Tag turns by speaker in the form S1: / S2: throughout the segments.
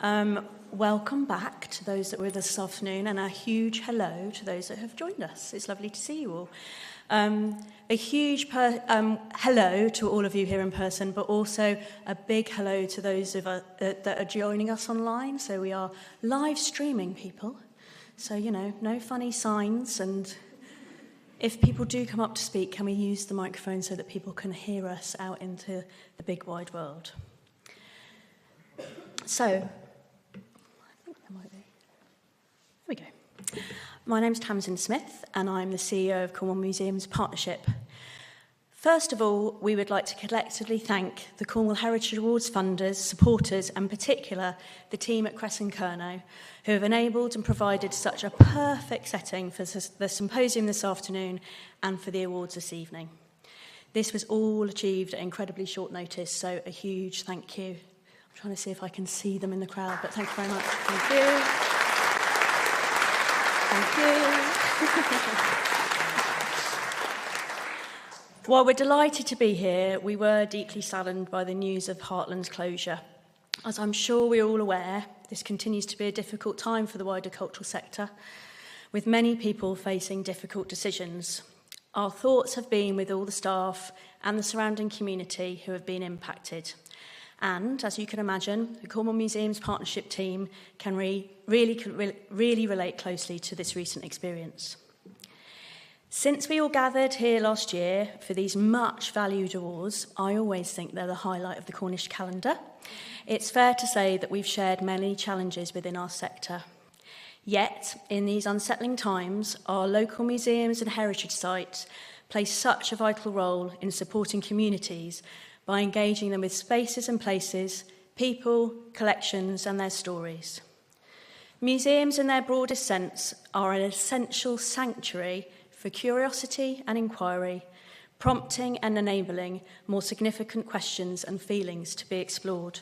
S1: Welcome back to those that were with us this afternoon, and a huge hello to those that have joined us. It's lovely to see you all. A huge hello to all of you here in person, but also a big hello to those of that are joining us online. So we are live streaming people. So, no funny signs. And if people do come up to speak, can we use the microphone so that people can hear us out into the big wide world? So, I think there might be. There we go. My name's Tamsin Smith, and I'm the CEO of Cornwall Museums Partnership. First of all, we would like to collectively thank the Cornwall Heritage Awards funders, supporters, and in particular the team at Cress & Kernow, who have enabled and provided such a perfect setting for the symposium this afternoon and for the awards this evening. This was all achieved at incredibly short notice, so a huge thank you. I'm trying to see if I can see them in the crowd, but thank you very much. Thank you. Thank you. While we're delighted to be here, we were deeply saddened by the news of Heartland's closure. As I'm sure we're all aware, this continues to be a difficult time for the wider cultural sector, with many people facing difficult decisions. Our thoughts have been with all the staff and the surrounding community who have been impacted. And, as you can imagine, the Cornwall Museums Partnership team can really relate closely to this recent experience. Since we all gathered here last year for these much valued awards, I always think they're the highlight of the Cornish calendar. It's fair to say that we've shared many challenges within our sector. Yet, in these unsettling times, our local museums and heritage sites play such a vital role in supporting communities by engaging them with spaces and places, people, collections, and their stories. Museums, in their broadest sense, are an essential sanctuary for curiosity and inquiry, prompting and enabling more significant questions and feelings to be explored.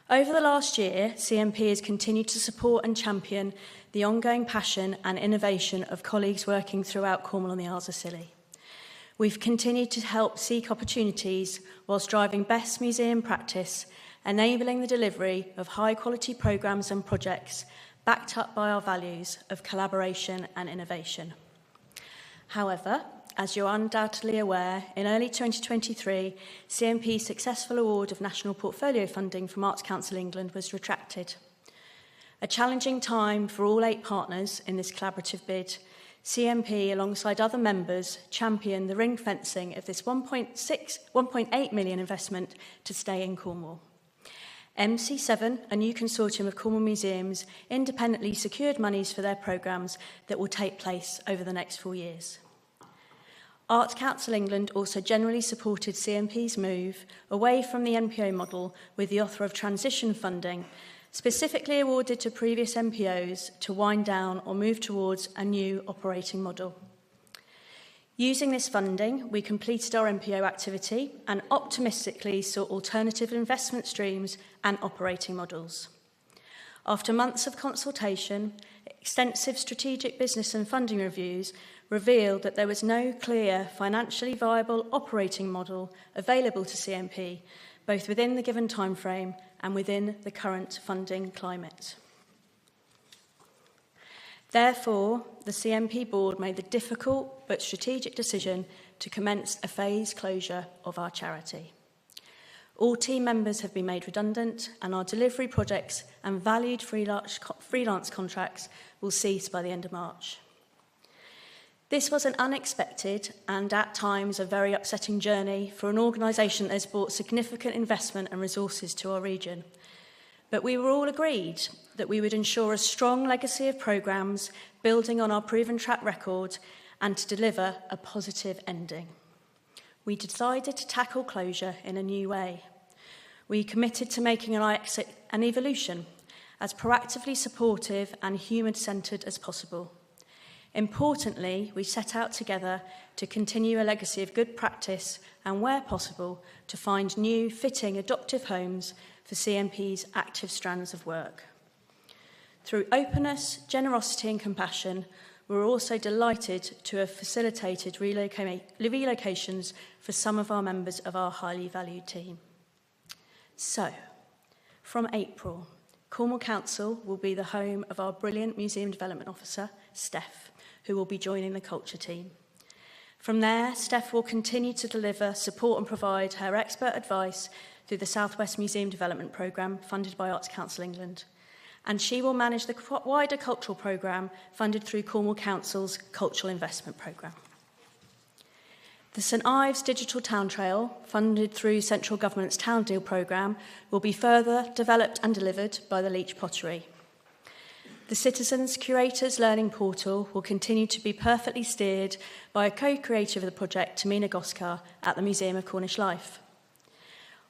S1: Over the last year, CMP has continued to support and champion the ongoing passion and innovation of colleagues working throughout Cornwall and the Isles of Scilly. We've continued to help seek opportunities whilst driving best museum practice, enabling the delivery of high-quality programmes and projects backed up by our values of collaboration and innovation. However, as you're undoubtedly aware, in early 2023, CMP's successful award of National Portfolio Funding from Arts Council England was retracted. A challenging time for all 8 partners in this collaborative bid, CMP, alongside other members, championed the ring fencing of this 1.8 million investment to stay in Cornwall. MC7, a new consortium of Cornwall museums, independently secured monies for their programmes that will take place over the next 4 years. Arts Council England also generally supported CMP's move away from the NPO model with the offer of transition funding, specifically awarded to previous NPOs to wind down or move towards a new operating model. Using this funding, we completed our NPO activity and optimistically sought alternative investment streams and operating models. After months of consultation, extensive strategic business and funding reviews revealed that there was no clear financially viable operating model available to CMP, both within the given timeframe and within the current funding climate. Therefore, the CMP board made the difficult but strategic decision to commence a phased closure of our charity. All team members have been made redundant, and our delivery projects and valued freelance contracts will cease by the end of March. This was an unexpected and at times a very upsetting journey for an organisation that has brought significant investment and resources to our region. But we were all agreed that we would ensure a strong legacy of programmes building on our proven track record and to deliver a positive ending. We decided to tackle closure in a new way. We committed to making our exit an evolution, as proactively supportive and human-centred as possible. Importantly, we set out together to continue a legacy of good practice and, where possible, to find new, fitting, adoptive homes for CMP's active strands of work. Through openness, generosity and compassion, we're also delighted to have facilitated relocations for some of our members of our highly valued team. So, From April, Cornwall Council will be the home of our brilliant Museum Development Officer, Steph, who will be joining the culture team. From there, Steph will continue to deliver support and provide her expert advice through the South West Museum Development Programme funded by Arts Council England. And she will manage the wider cultural programme funded through Cornwall Council's Cultural Investment Programme. The St Ives Digital Town Trail, funded through Central Government's Town Deal programme, will be further developed and delivered by the Leach Pottery. The Citizens Curators Learning Portal will continue to be perfectly steered by a co-creator of the project, Tamina Goskar, at the Museum of Cornish Life.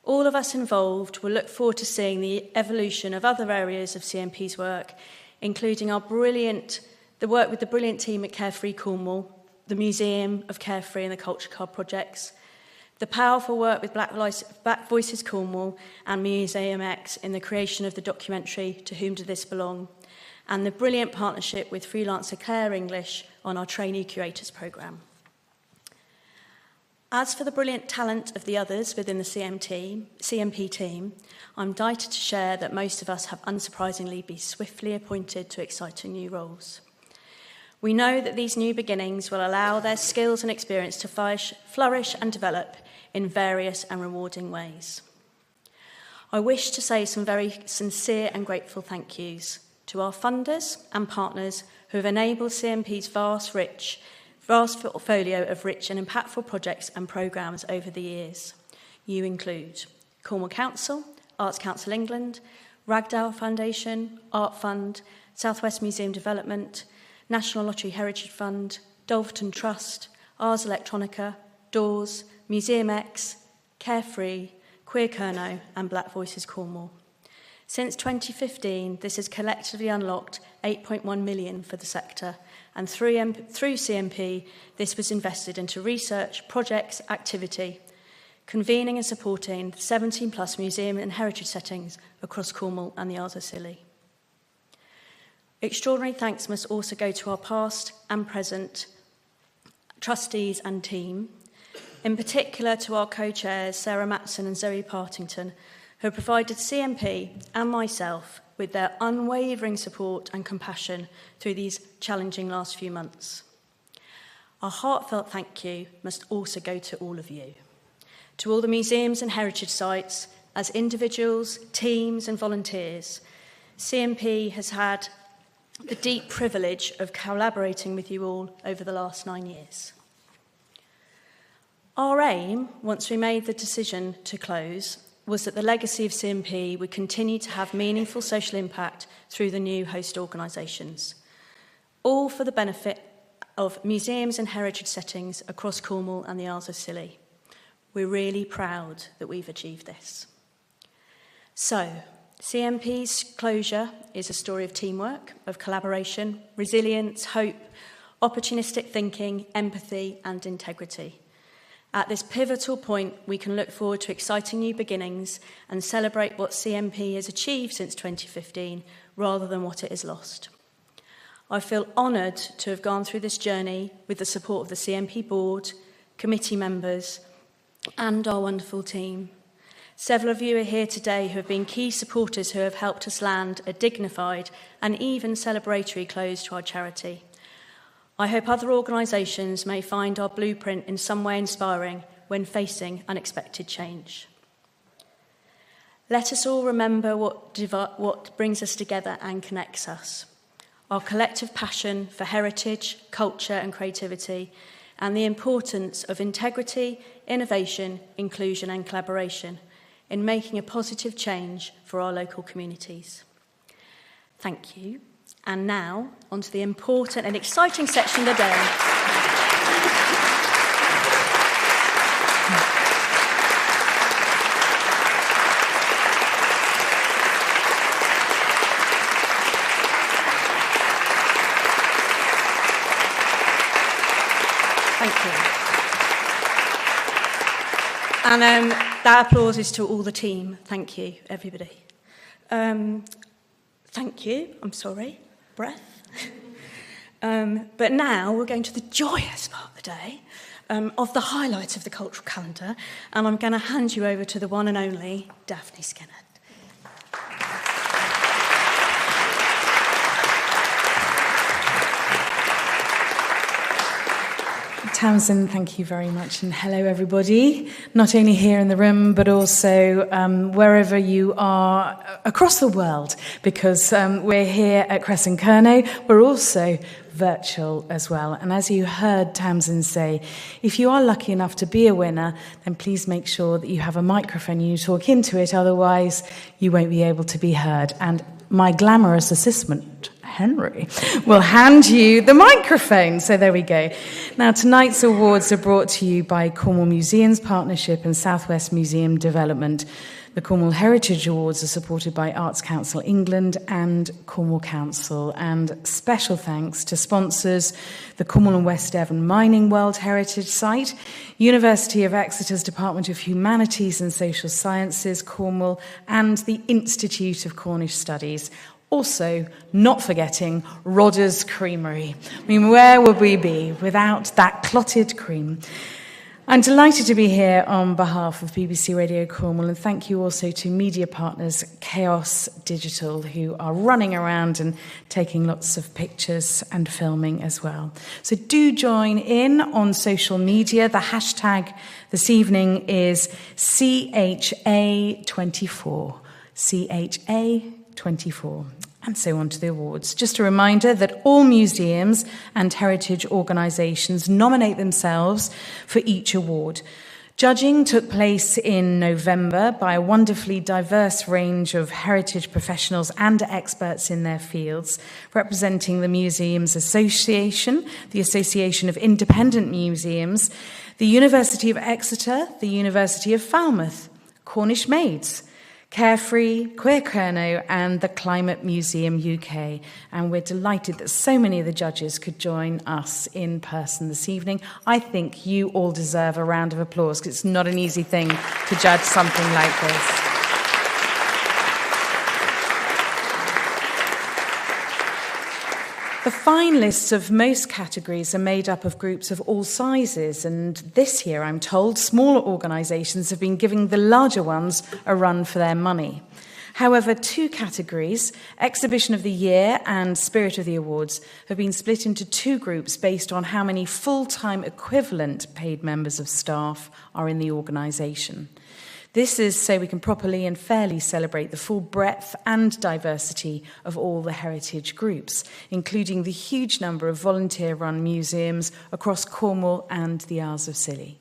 S1: All of us involved will look forward to seeing the evolution of other areas of CMP's work, including the work with the brilliant team at Carefree Cornwall, the Museum of Carefree and the Culture Card projects, the powerful work with Black Voices Cornwall and Museum X in the creation of the documentary To Whom Did This Belong, and the brilliant partnership with freelancer Claire English on our trainee curators programme. As for the brilliant talent of the others within the CMP team, I'm delighted to share that most of us have unsurprisingly been swiftly appointed to exciting new roles. We know that these new beginnings will allow their skills and experience to flourish and develop in various and rewarding ways. I wish to say some very sincere and grateful thank yous to our funders and partners who have enabled CMP's vast portfolio of rich and impactful projects and programmes over the years. You include Cornwall Council, Arts Council England, Ragdale Foundation, Art Fund, South West Museum Development, National Lottery Heritage Fund, Dolverton Trust, Ars Electronica, Doors, Museum X, Carefree, Queer Kerno and Black Voices Cornwall. Since 2015, this has collectively unlocked 8.1 million for the sector, and through CMP, this was invested into research, projects, activity, convening and supporting 17+ museum and heritage settings across Cornwall and the Isles of Scilly. Extraordinary thanks must also go to our past and present trustees and team, in particular to our co-chairs Sarah Matson and Zoe Partington, who have provided CMP and myself with their unwavering support and compassion through these challenging last few months. Our heartfelt thank you must also go to all of you, to all the museums and heritage sites, as individuals, teams and volunteers. CMP has had the deep privilege of collaborating with you all over the last 9 years. Our aim, once we made the decision to close, was that the legacy of CMP would continue to have meaningful social impact through the new host organisations, all for the benefit of museums and heritage settings across Cornwall and the Isles of Scilly. We're really proud that we've achieved this. So, CMP's closure is a story of teamwork, of collaboration, resilience, hope, opportunistic thinking, empathy and integrity. At this pivotal point, we can look forward to exciting new beginnings and celebrate what CMP has achieved since 2015 rather than what it has lost. I feel honoured to have gone through this journey with the support of the CMP board, committee members and our wonderful team. Several of you are here today who have been key supporters who have helped us land a dignified and even celebratory close to our charity. I hope other organisations may find our blueprint in some way inspiring when facing unexpected change. Let us all remember what brings us together and connects us. Our collective passion for heritage, culture and creativity, and the importance of integrity, innovation, inclusion and collaboration in making a positive change for our local communities. Thank you. And now, on to the important and exciting section of the day. Thank you. And that applause is to all the team. Thank you, everybody. Thank you. I'm sorry. Breath. But now we're going to the joyous part of the day, of the highlights of the cultural calendar, and I'm going to hand you over to the one and only Daphne Skinner.
S2: Tamsin, thank you very much, and hello everybody, not only here in the room but also wherever you are across the world, because we're here at Crescent Kerno. We're also virtual as well, and as you heard Tamsin say, if you are lucky enough to be a winner, then please make sure that you have a microphone and you talk into it, otherwise you won't be able to be heard. And my glamorous assistant, Henry, will hand you the microphone. So there we go. Now, tonight's awards are brought to you by Cornwall Museums Partnership and South West Museum Development. The Cornwall Heritage Awards are supported by Arts Council England and Cornwall Council. And special thanks to sponsors, the Cornwall and West Devon Mining World Heritage Site, University of Exeter's Department of Humanities and Social Sciences, Cornwall, and the Institute of Cornish Studies. Also, not forgetting Rodder's Creamery. I mean, where would we be without that clotted cream? I'm delighted to be here on behalf of BBC Radio Cornwall, and thank you also to media partners Chaos Digital, who are running around and taking lots of pictures and filming as well. So do join in on social media. The hashtag this evening is CHA24. CHA24. And so on to the awards. Just a reminder that all museums and heritage organisations nominate themselves for each award. Judging took place in November by a wonderfully diverse range of heritage professionals and experts in their fields, representing the Museums Association, the Association of Independent Museums, the University of Exeter, the University of Falmouth, Cornish Maids, Carefree, Queer Kerno, and the Climate Museum UK. And we're delighted that so many of the judges could join us in person this evening. I think you all deserve a round of applause, because it's not an easy thing to judge something like this. The finalists of most categories are made up of groups of all sizes, and this year, I'm told, smaller organisations have been giving the larger ones a run for their money. However, two categories, Exhibition of the Year and Spirit of the Awards, have been split into two groups based on how many full-time equivalent paid members of staff are in the organisation. This is so we can properly and fairly celebrate the full breadth and diversity of all the heritage groups, including the huge number of volunteer-run museums across Cornwall and the Isles of Scilly.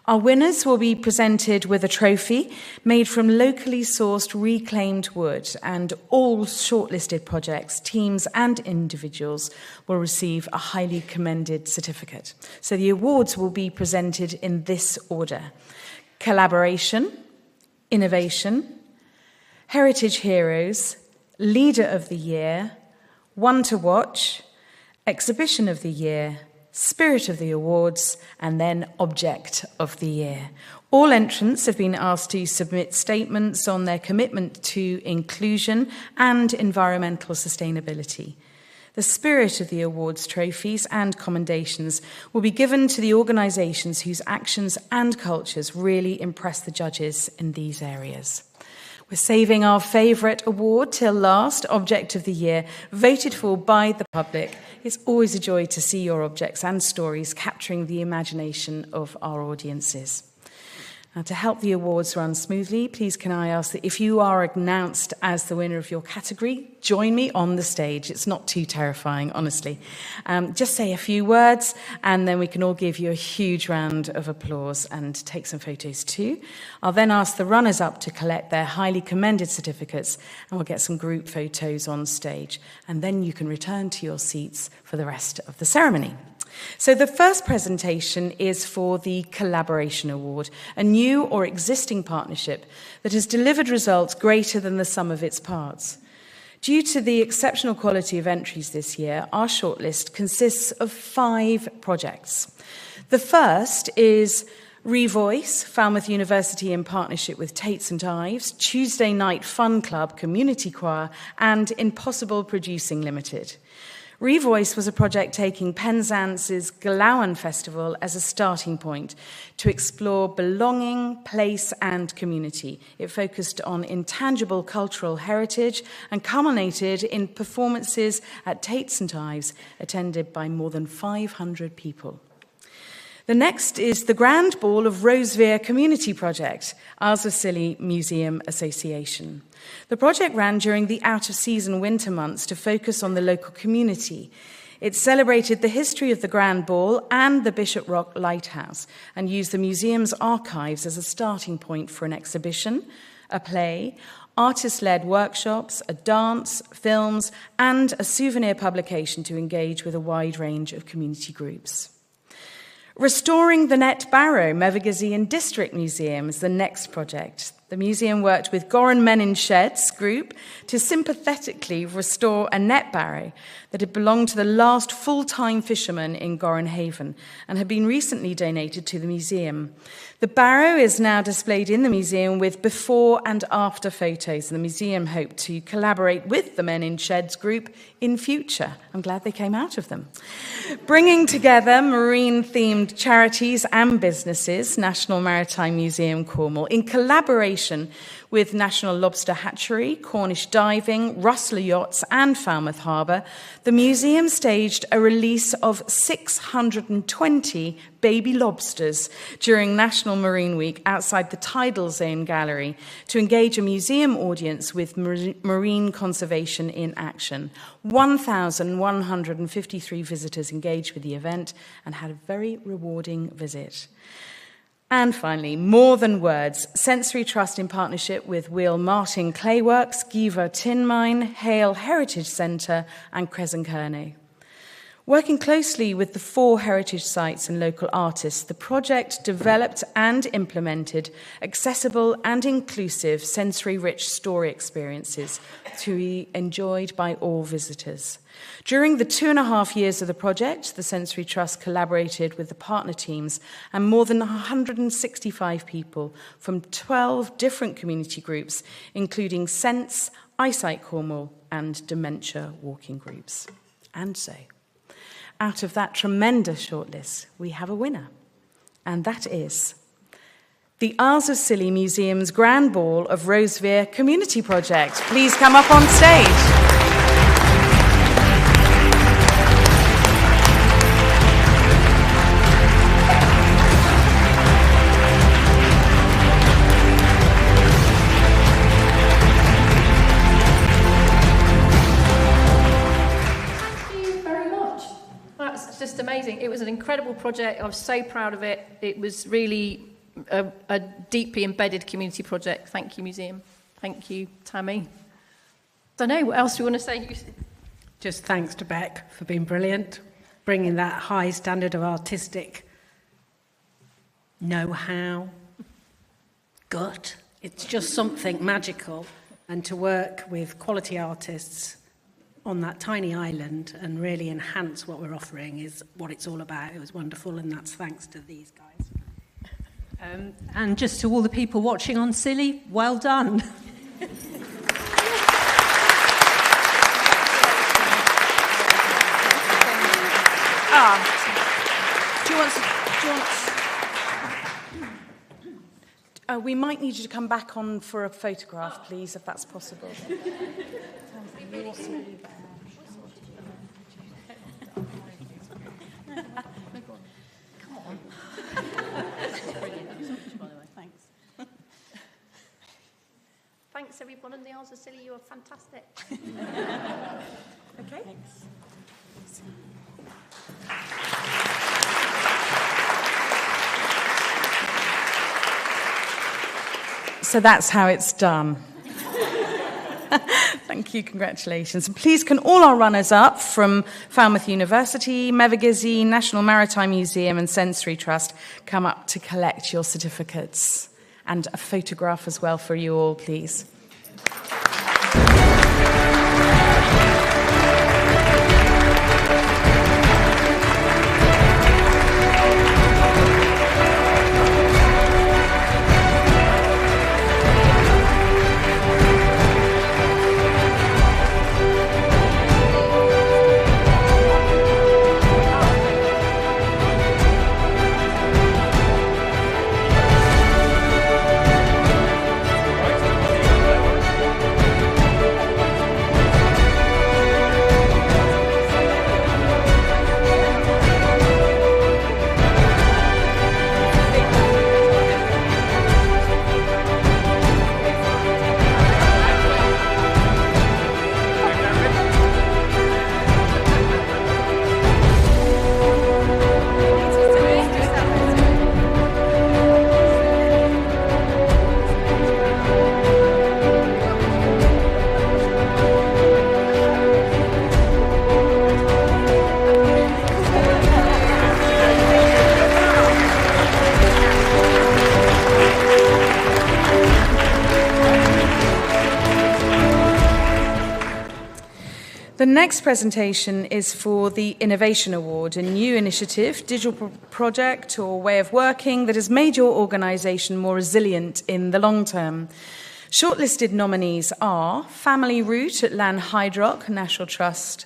S2: Our winners will be presented with a trophy made from locally sourced reclaimed wood, and all shortlisted projects, teams and individuals will receive a highly commended certificate. So the awards will be presented in this order: Collaboration, Innovation, Heritage Heroes, Leader of the Year, One to Watch, Exhibition of the Year, Spirit of the Awards, and then Object of the Year. All entrants have been asked to submit statements on their commitment to inclusion and environmental sustainability. The Spirit of the Awards trophies and commendations will be given to the organisations whose actions and cultures really impress the judges in these areas. We're saving our favourite award till last, Object of the Year, voted for by the public. It's always a joy to see your objects and stories capturing the imagination of our audiences. Now, to help the awards run smoothly, please can I ask that if you are announced as the winner of your category, join me on the stage. It's not too terrifying, honestly. Just say a few words, and then we can all give you a huge round of applause and take some photos too. I'll then ask the runners-up to collect their highly commended certificates, and we'll get some group photos on stage. And then you can return to your seats for the rest of the ceremony. So the first presentation is for the Collaboration Award, a new or existing partnership that has delivered results greater than the sum of its parts. Due to the exceptional quality of entries this year, our shortlist consists of 5 projects. The first is Revoice, Falmouth University in partnership with Tate St Ives, Tuesday Night Fun Club, Community Choir, and Impossible Producing Limited. Revoice was a project taking Penzance's Galawan Festival as a starting point to explore belonging, place, and community. It focused on intangible cultural heritage and culminated in performances at Tate St Ives, attended by more than 500 people. The next is the Grand Ball of Rosevere Community Project, Isles of Scilly Museum Association. The project ran during the out-of-season winter months to focus on the local community. It celebrated the history of the Grand Ball and the Bishop Rock Lighthouse and used the museum's archives as a starting point for an exhibition, a play, artist-led workshops, a dance, films, and a souvenir publication to engage with a wide range of community groups. Restoring the Net Barrow Mevergazine District Museum is the next project. The museum worked with Goran Men in Sheds group to sympathetically restore a net barrow that had belonged to the last full-time fisherman in Goran Haven and had been recently donated to the museum. The barrow is now displayed in the museum with before and after photos, and the museum hoped to collaborate with the Men in Sheds group in future. I'm glad they came out of them. Bringing together marine-themed charities and businesses, National Maritime Museum Cornwall, in collaboration with National Lobster Hatchery, Cornish Diving, Rustler Yachts and Falmouth Harbour, the museum staged a release of 620 baby lobsters during National Marine Week outside the Tidal Zone Gallery to engage a museum audience with marine conservation in action. 1,153 visitors engaged with the event and had a very rewarding visit. And finally, More Than Words, Sensory Trust in partnership with Wheel Martin Clayworks, Giva Tin Mine, Hale Heritage Centre and Crescent Kearney. Working closely with the 4 heritage sites and local artists, the project developed and implemented accessible and inclusive sensory-rich story experiences to be enjoyed by all visitors. During the 2.5 years of the project, the Sensory Trust collaborated with the partner teams and more than 165 people from 12 different community groups, including Sense, Eyesight Cornwall, and Dementia Walking Groups. And so, out of that tremendous shortlist, we have a winner, and that is the Isles of Scilly Museum's Grand Ball of Rosevere Community Project. Please come up on stage.
S3: Just amazing. It was an incredible project. I was so proud of it. It was really a deeply embedded community project. Thank you, Museum. Thank you, Tammy. Don't know, what else do you want to say?
S4: Just thanks to Beck for being brilliant, bringing that high standard of artistic know-how, gut. It's just something magical. And to work with quality artists on that tiny island and really enhance what we're offering is what it's all about. It was wonderful, and that's thanks to these guys.
S5: And just to all the people watching on Scilly, well done.
S2: We might need you to come back on for a photograph, please, if that's possible.
S1: Come on. Thanks.
S3: Thanks, everyone, and the Isles of Scilly. You are fantastic.
S2: Okay.
S1: Thanks.
S2: So that's how it's done. Thank you, congratulations. And please can all our runners up from Falmouth University, Mevergazine, National Maritime Museum and Sensory Trust come up to collect your certificates. And a photograph as well for you all, please. The next presentation is for the Innovation Award, a new initiative, digital project or way of working that has made your organisation more resilient in the long term. Shortlisted nominees are Family Route at Lanhydrock National Trust.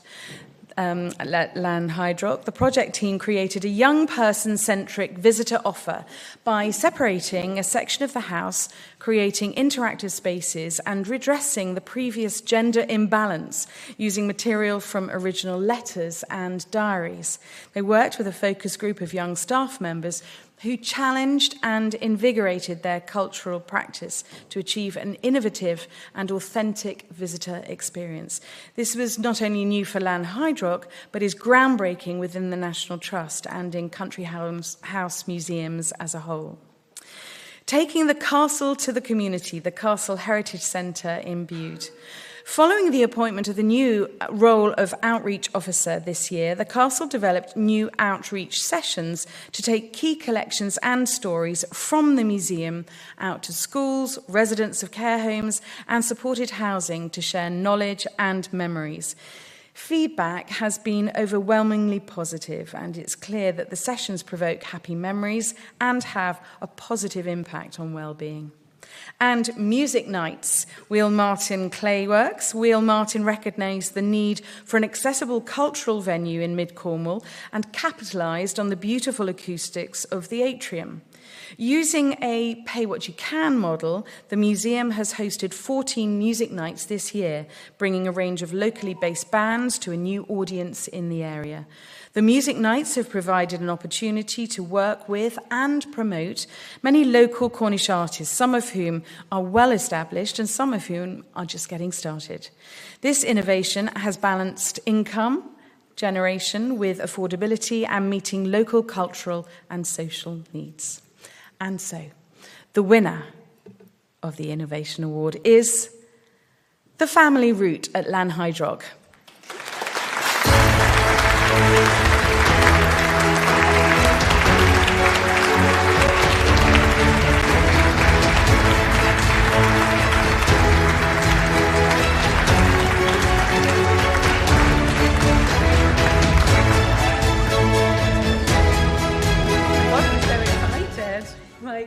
S2: At Lanhydrock, the project team created a young person-centric visitor offer by separating a section of the house, creating interactive spaces and redressing the previous gender imbalance using material from original letters and diaries. They worked with a focus group of young staff members who challenged and invigorated their cultural practice to achieve an innovative and authentic visitor experience. This was not only new for Lanhydrock, but is groundbreaking within the National Trust and in country house museums as a whole. Taking the castle to the community, the Castle Heritage Centre in Bude. Following the appointment of the new role of outreach officer this year, the castle developed new outreach sessions to take key collections and stories from the museum out to schools, residents of care homes, and supported housing to share knowledge and memories. Feedback has been overwhelmingly positive, and it's clear that the sessions provoke happy memories and have a positive impact on well-being. And music nights. Wheel Martin Clayworks. Wheel Martin recognised the need for an accessible cultural venue in mid-Cornwall and capitalised on the beautiful acoustics of the atrium. Using a pay-what-you-can model, the museum has hosted 14 music nights this year, bringing a range of locally based bands to a new audience in the area. The music nights have provided an opportunity to work with and promote many local Cornish artists, some of whom are well established and some of whom are just getting started. This innovation has balanced income generation with affordability and meeting local cultural and social needs. And so, the winner of the Innovation Award is the Family Route at Lanhydrock.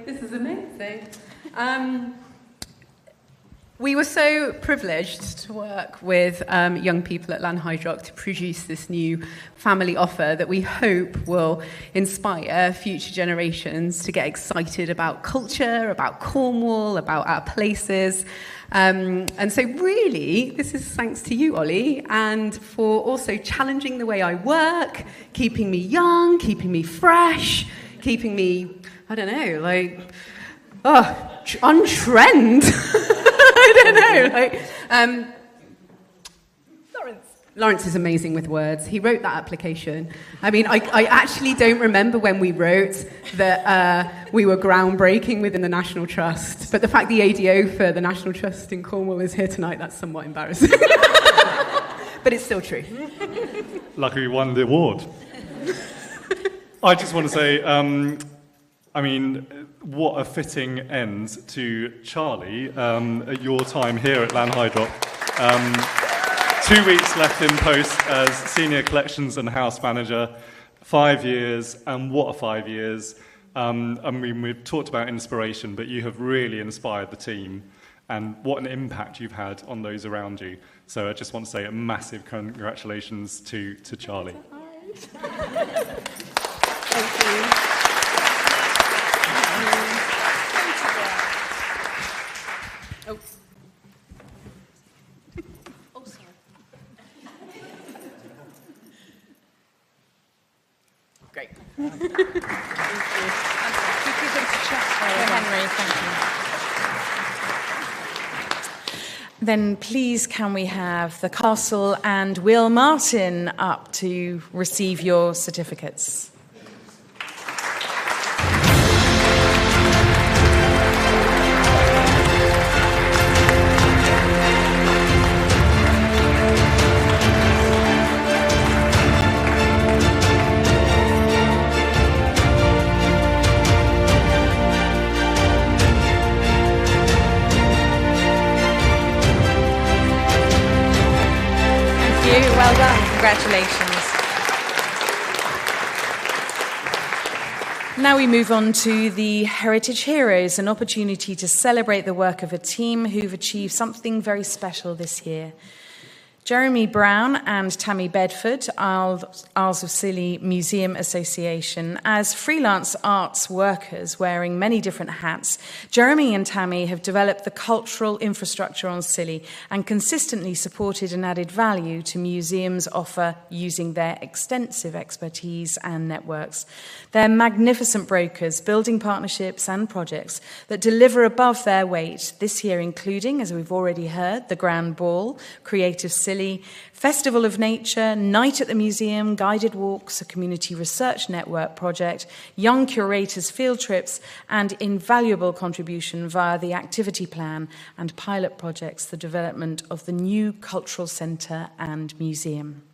S5: This is amazing. We were so privileged to work with young people at Lanhydrock to produce this new family offer that we hope will inspire future generations to get excited about culture, about Cornwall, about our places. And so really, this is thanks to you, Ollie, and for also challenging the way I work, keeping me young, keeping me fresh, keeping me, I don't know, like, on trend. I don't know. Lawrence is amazing with words. He wrote that application. I mean, I actually don't remember when we wrote that we were groundbreaking within the National Trust. But the fact the ADO for the National Trust in Cornwall is here tonight, that's somewhat embarrassing. But it's still true.
S6: Luckily we won the award. I just want to say, what a fitting end to Charlie at your time here at Lanhydrock. 2 weeks left in post as Senior Collections and House Manager, 5 years, and what a 5 years. We've talked about inspiration, but you have really inspired the team, and what an impact you've had on those around you. So I just want to say a massive congratulations to Charlie.
S1: Thank you. Oh. Oh, sorry.
S5: Great.
S2: Thank you. Henry, thank you. Then please can we have the Castle and Will Martin up to receive your certificates. you. Well done. Congratulations. Now we move on to the Heritage Heroes, an opportunity to celebrate the work of a team who've achieved something very special this year. Jeremy Brown and Tammy Bedford, Isles of Scilly Museum Association, as freelance arts workers wearing many different hats, Jeremy and Tammy have developed the cultural infrastructure on Scilly and consistently supported and added value to museums' offer using their extensive expertise and networks. They're magnificent brokers, building partnerships and projects that deliver above their weight, this year including, as we've already heard, the Grand Ball, Creative Scilly, Festival of Nature, Night at the Museum, guided walks, a community research network project, young curators field trips, and invaluable contribution via the activity plan and pilot projects, the development of the new cultural centre and museum.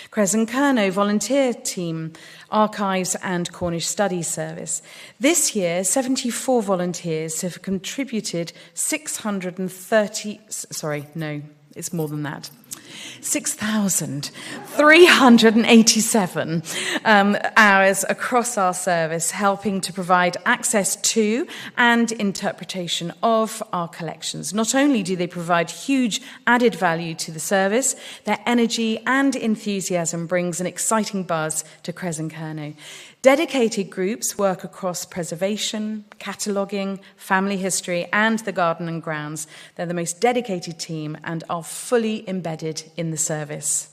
S2: Cres and Kernow volunteer team, Archives and Cornish Studies Service. This year, 74 volunteers have contributed 6,387 hours across our service, helping to provide access to and interpretation of our collections. Not only do they provide huge added value to the service, their energy and enthusiasm brings an exciting buzz to Cres and Kernow. Dedicated groups work across preservation, cataloguing, family history, and the garden and grounds. They're the most dedicated team and are fully embedded in the service.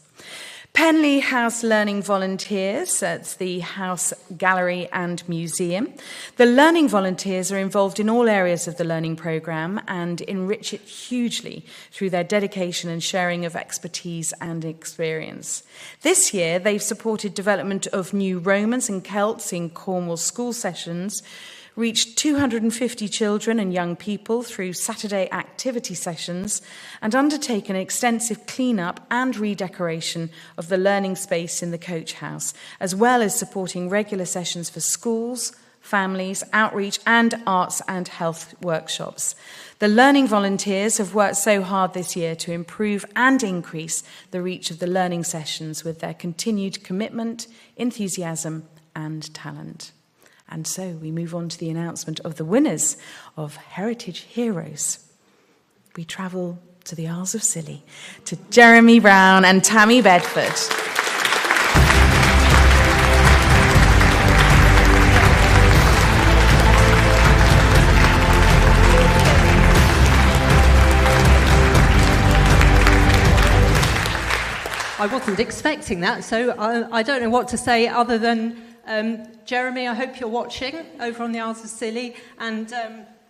S2: Penley House Learning Volunteers, that's the house, gallery and museum. The learning volunteers are involved in all areas of the learning programme and enrich it hugely through their dedication and sharing of expertise and experience. This year, they've supported development of new Romans and Celts in Cornwall school sessions, reached 250 children and young people through Saturday activity sessions, and undertaken extensive clean-up and redecoration of the learning space in the coach house, as well as supporting regular sessions for schools, families, outreach, and arts and health workshops. The learning volunteers have worked so hard this year to improve and increase the reach of the learning sessions with their continued commitment, enthusiasm, and talent. And so we move on to the announcement of the winners of Heritage Heroes. We travel to the Isles of Scilly, to Jeremy Brown and Tammy Bedford.
S7: I wasn't expecting that, so I don't know what to say other than Jeremy, I hope you're watching over on the Isles of Scilly, and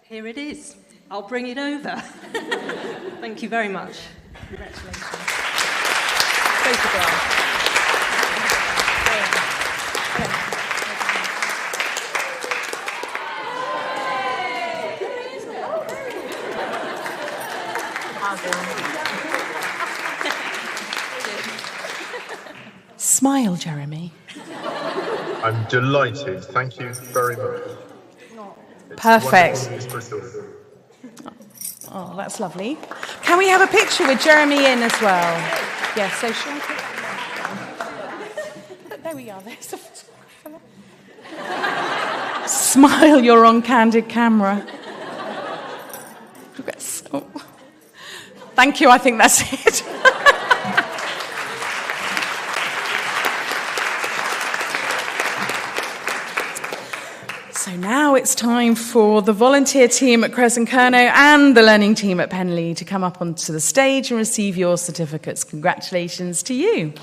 S7: here it is. I'll bring it over. Thank you very much. Congratulations. Photograph.
S2: Smile, Jeremy.
S8: I'm delighted. Thank you very much.
S2: Perfect. Oh, that's lovely. Can we have a picture with Jeremy in as well? Yes, so shall we There we are. There's a photographer. Smile, you're on candid camera. Thank you, I think that's it. So now it's time for the volunteer team at Cres and Kernow and the learning team at Penley to come up onto the stage and receive your certificates. Congratulations to you.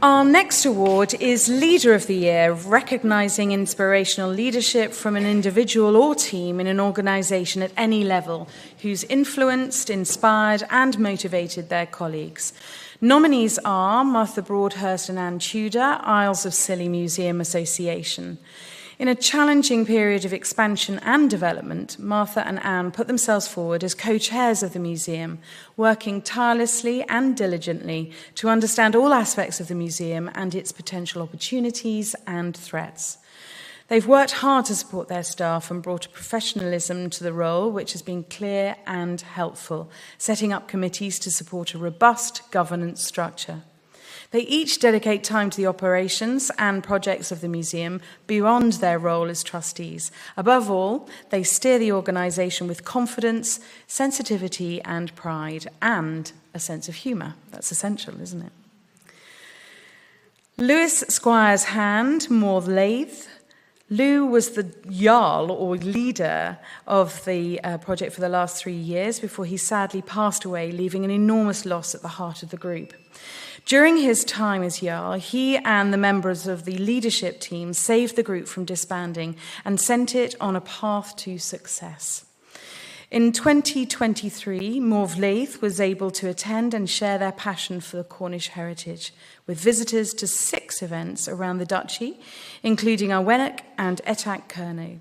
S2: Our next award is Leader of the Year, recognising inspirational leadership from an individual or team in an organisation at any level who's influenced, inspired and motivated their colleagues. Nominees are Martha Broadhurst and Anne Tudor, Isles of Scilly Museum Association. In a challenging period of expansion and development, Martha and Anne put themselves forward as co-chairs of the museum, working tirelessly and diligently to understand all aspects of the museum and its potential opportunities and threats. They've worked hard to support their staff and brought a professionalism to the role which has been clear and helpful, setting up committees to support a robust governance structure. They each dedicate time to the operations and projects of the museum beyond their role as trustees. Above all, they steer the organisation with confidence, sensitivity and pride, and a sense of humour. That's essential, isn't it? Lewis Squire's Hand, Morlaith. Lou was the Jarl, or leader, of the project for the last 3 years before he sadly passed away, leaving an enormous loss at the heart of the group. During his time as Jarl, he and the members of the leadership team saved the group from disbanding and sent it on a path to success. In 2023, Morlaith was able to attend and share their passion for the Cornish heritage, with visitors to 6 events around the duchy, including Arwenack and Etac Kernow.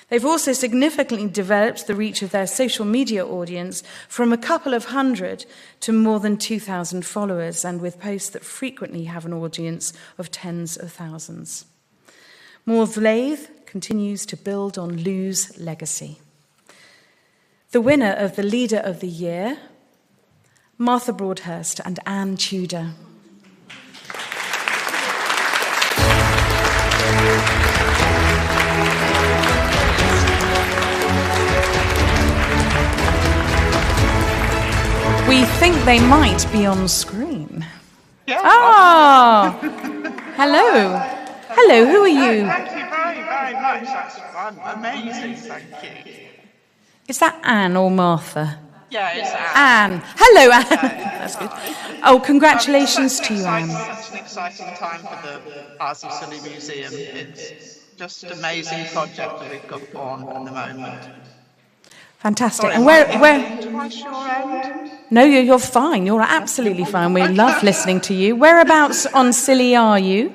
S2: They've also significantly developed the reach of their social media audience from a couple of hundred to more than 2,000 followers, and with posts that frequently have an audience of tens of thousands. Morlaith continues to build on Lou's legacy. The winner of the Leader of the Year, Martha Broadhurst and Anne Tudor. We think they might be on screen.
S9: Yeah.
S2: Ah! Hello. Hello, who are you?
S9: Thank you very, very much. That's amazing, thank you.
S2: Is that Anne or Martha?
S9: Yeah, it's Anne.
S2: Anne. Hello, Anne. That's good. Oh, congratulations to you, Anne.
S9: Such an exciting time for the Isles of Scilly Museum. It's just an amazing project that we've got on at the moment.
S2: Fantastic.
S9: Sorry,
S2: And where?
S9: Do I sure end?
S2: No, you're fine. You're absolutely fine. We love listening to you. Whereabouts on Scilly are you?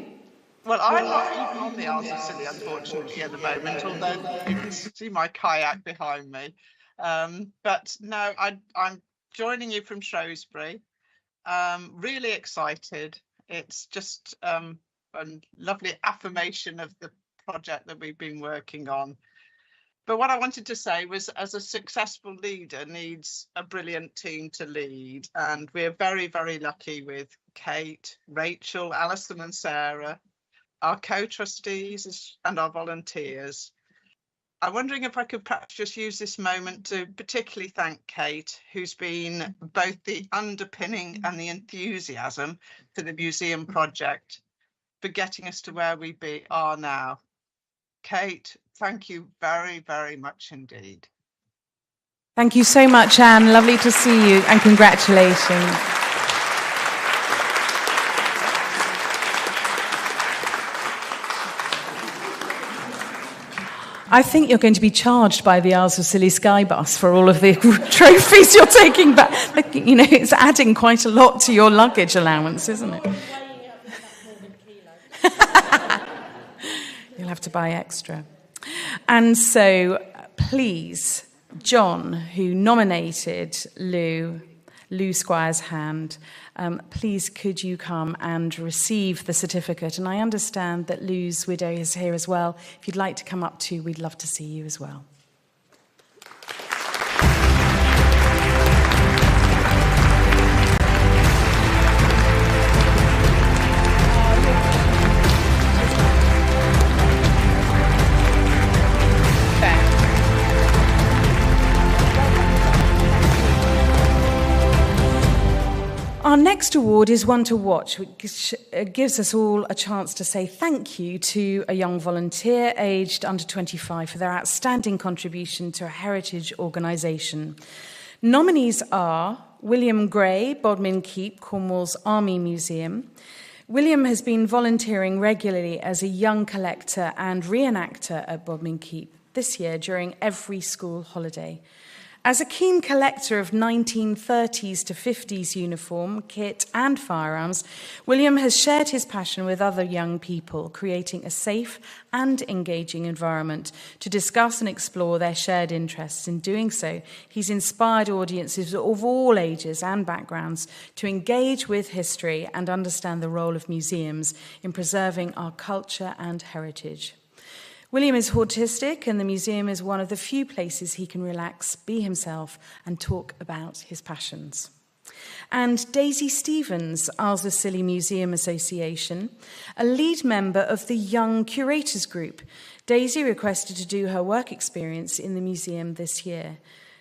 S9: Well, I'm not even on the Isles of Scilly, unfortunately, at the moment, although you can see my kayak behind me. But no, I'm joining you from Shrewsbury. Really excited. It's just a lovely affirmation of the project that we've been working on. But what I wanted to say was, as a successful leader needs a brilliant team to lead. And we're very, very lucky with Kate, Rachel, Alison and Sarah, our co-trustees and our volunteers. I'm wondering if I could perhaps just use this moment to particularly thank Kate, who's been both the underpinning and the enthusiasm for the museum project, for getting us to where we are now. Kate, thank you very, very much indeed.
S2: Thank you so much, Anne. Lovely to see you, and congratulations. I think you're going to be charged by the Isles of Scilly Sky Bus for all of the trophies you're taking back. You know, it's adding quite a lot to your luggage allowance, isn't it? You'll have to buy extra. And so, please, John, who nominated Lou Squire's Hand, please could you come and receive the certificate? And I understand that Lou's widow is here as well. If you'd like to come up too, we'd love to see you as well. Our next award is one to watch, which gives us all a chance to say thank you to a young volunteer aged under 25 for their outstanding contribution to a heritage organisation. Nominees are William Gray, Bodmin Keep, Cornwall's Army Museum, William has been volunteering regularly as a young collector and reenactor at Bodmin Keep this year during every school holiday. As a keen collector of 1930s to 50s uniform, kit and firearms, William has shared his passion with other young people, creating a safe and engaging environment to discuss and explore their shared interests. In doing so, he's inspired audiences of all ages and backgrounds to engage with history and understand the role of museums in preserving our culture and heritage. William is autistic, and the museum is one of the few places he can relax, be himself, and talk about his passions. And Daisy Stevens, Isles of Scilly Museum Association, a lead member of the Young Curators Group. Daisy requested to do her work experience in the museum this year.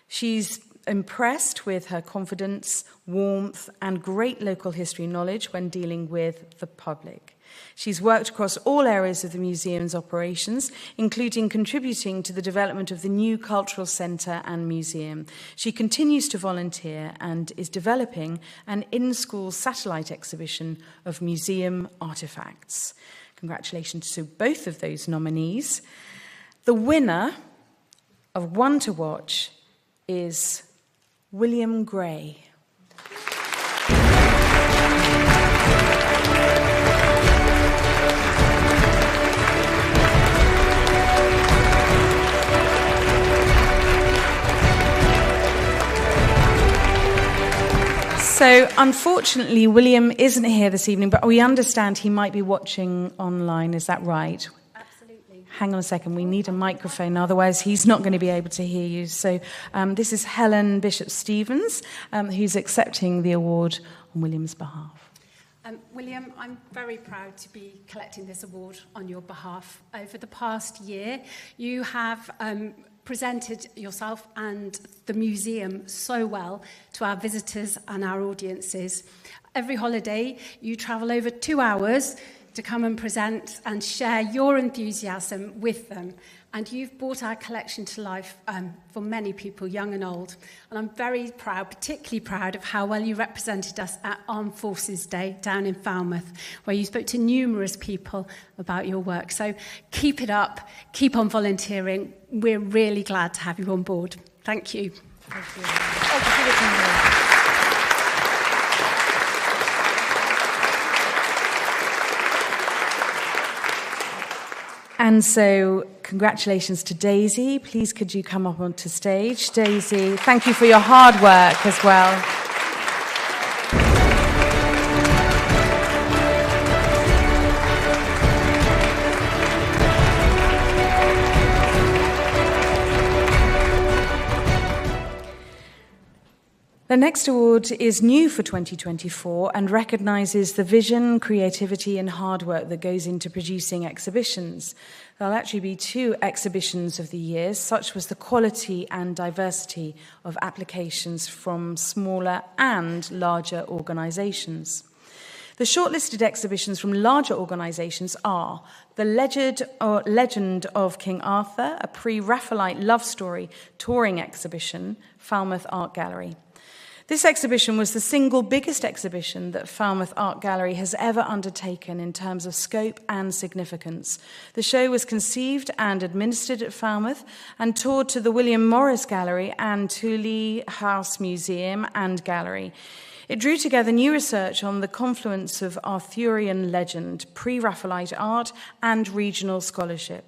S2: She's impressed with her confidence, warmth, and great local history knowledge when dealing with the public. She's worked across all areas of the museum's operations, including contributing to the development of the new cultural centre and museum. She continues to volunteer and is developing an in-school satellite exhibition of museum artefacts. Congratulations to both of those nominees. The winner of One to Watch is William Gray. So, unfortunately, William isn't here this evening, but we understand he might be watching online. Is that right?
S10: Absolutely.
S2: Hang on a second. We need a microphone, otherwise he's not going to be able to hear you. So, this is Helen Bishop-Stevens, who's accepting the award on William's behalf.
S10: William, I'm very proud to be collecting this award on your behalf. Over the past year, you have presented yourself and the museum so well to our visitors and our audiences. Every holiday, you travel over 2 hours to come and present and share your enthusiasm with them. And you've brought our collection to life for many people, young and old. And I'm very proud, particularly proud, of how well you represented us at Armed Forces Day down in Falmouth, where you spoke to numerous people about your work. So keep it up, keep on volunteering. We're really glad to have you on board. Thank you.
S2: Thank you. And so, congratulations to Daisy. Please, could you come up onto stage? Daisy, thank you for your hard work as well. The next award is new for 2024 and recognises the vision, creativity and hard work that goes into producing exhibitions. There'll actually be 2 exhibitions of the year. Such was the quality and diversity of applications from smaller and larger organisations. The shortlisted exhibitions from larger organisations are The Legend of King Arthur, a pre-Raphaelite love story touring exhibition, Falmouth Art Gallery. This exhibition was the single biggest exhibition that Falmouth Art Gallery has ever undertaken in terms of scope and significance. The show was conceived and administered at Falmouth and toured to the William Morris Gallery and Tullie House Museum and Gallery. It drew together new research on the confluence of Arthurian legend, pre-Raphaelite art and regional scholarship.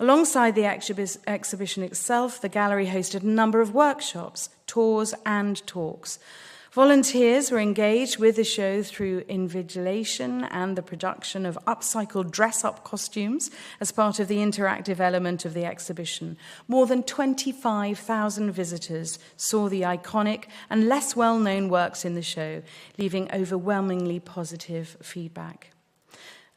S2: Alongside the exhibition itself, the gallery hosted a number of workshops, tours and talks. Volunteers were engaged with the show through invigilation and the production of upcycled dress-up costumes as part of the interactive element of the exhibition. More than 25,000 visitors saw the iconic and less well-known works in the show, leaving overwhelmingly positive feedback.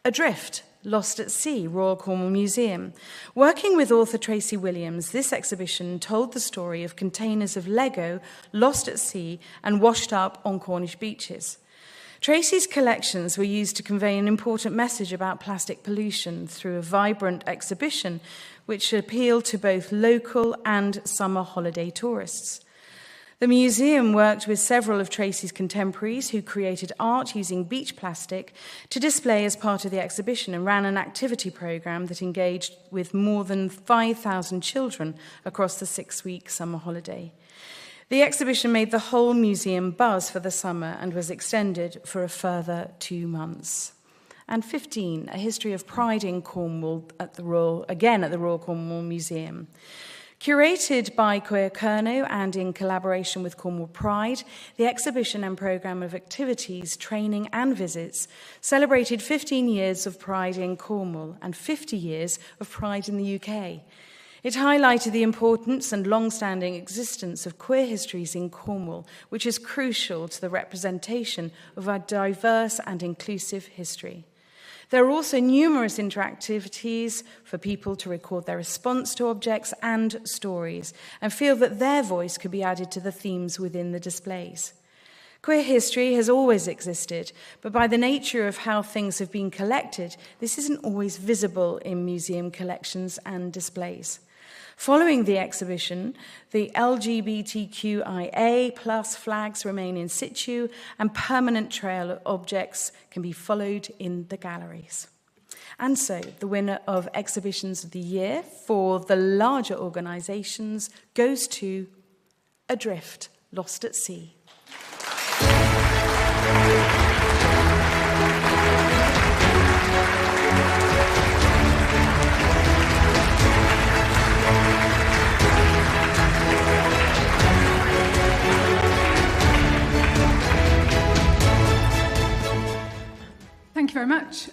S2: Adrift, Lost at Sea, Royal Cornwall Museum. Working with author Tracy Williams, this exhibition told the story of containers of Lego lost at sea and washed up on Cornish beaches. Tracy's collections were used to convey an important message about plastic pollution through a vibrant exhibition which appealed to both local and summer holiday tourists. The museum worked with several of Tracy's contemporaries who created art using beach plastic to display as part of the exhibition and ran an activity programme that engaged with more than 5,000 children across the 6-week summer holiday. The exhibition made the whole museum buzz for the summer and was extended for a further 2 months. And 15, a history of pride in Cornwall at the Royal Cornwall Museum. Curated by Koya Kerno and in collaboration with Cornwall Pride, the exhibition and programme of activities, training and visits celebrated 15 years of pride in Cornwall and 50 years of pride in the UK. It highlighted the importance and long-standing existence of queer histories in Cornwall, which is crucial to the representation of our diverse and inclusive history. There are also numerous interactivities for people to record their response to objects and stories and feel that their voice could be added to the themes within the displays. Queer history has always existed, but by the nature of how things have been collected, this isn't always visible in museum collections and displays. Following the exhibition, the LGBTQIA+ flags remain in situ and permanent trail objects can be followed in the galleries. And so, the winner of Exhibitions of the Year for the larger organisations goes to Adrift, Lost at Sea.
S11: Thank you very much.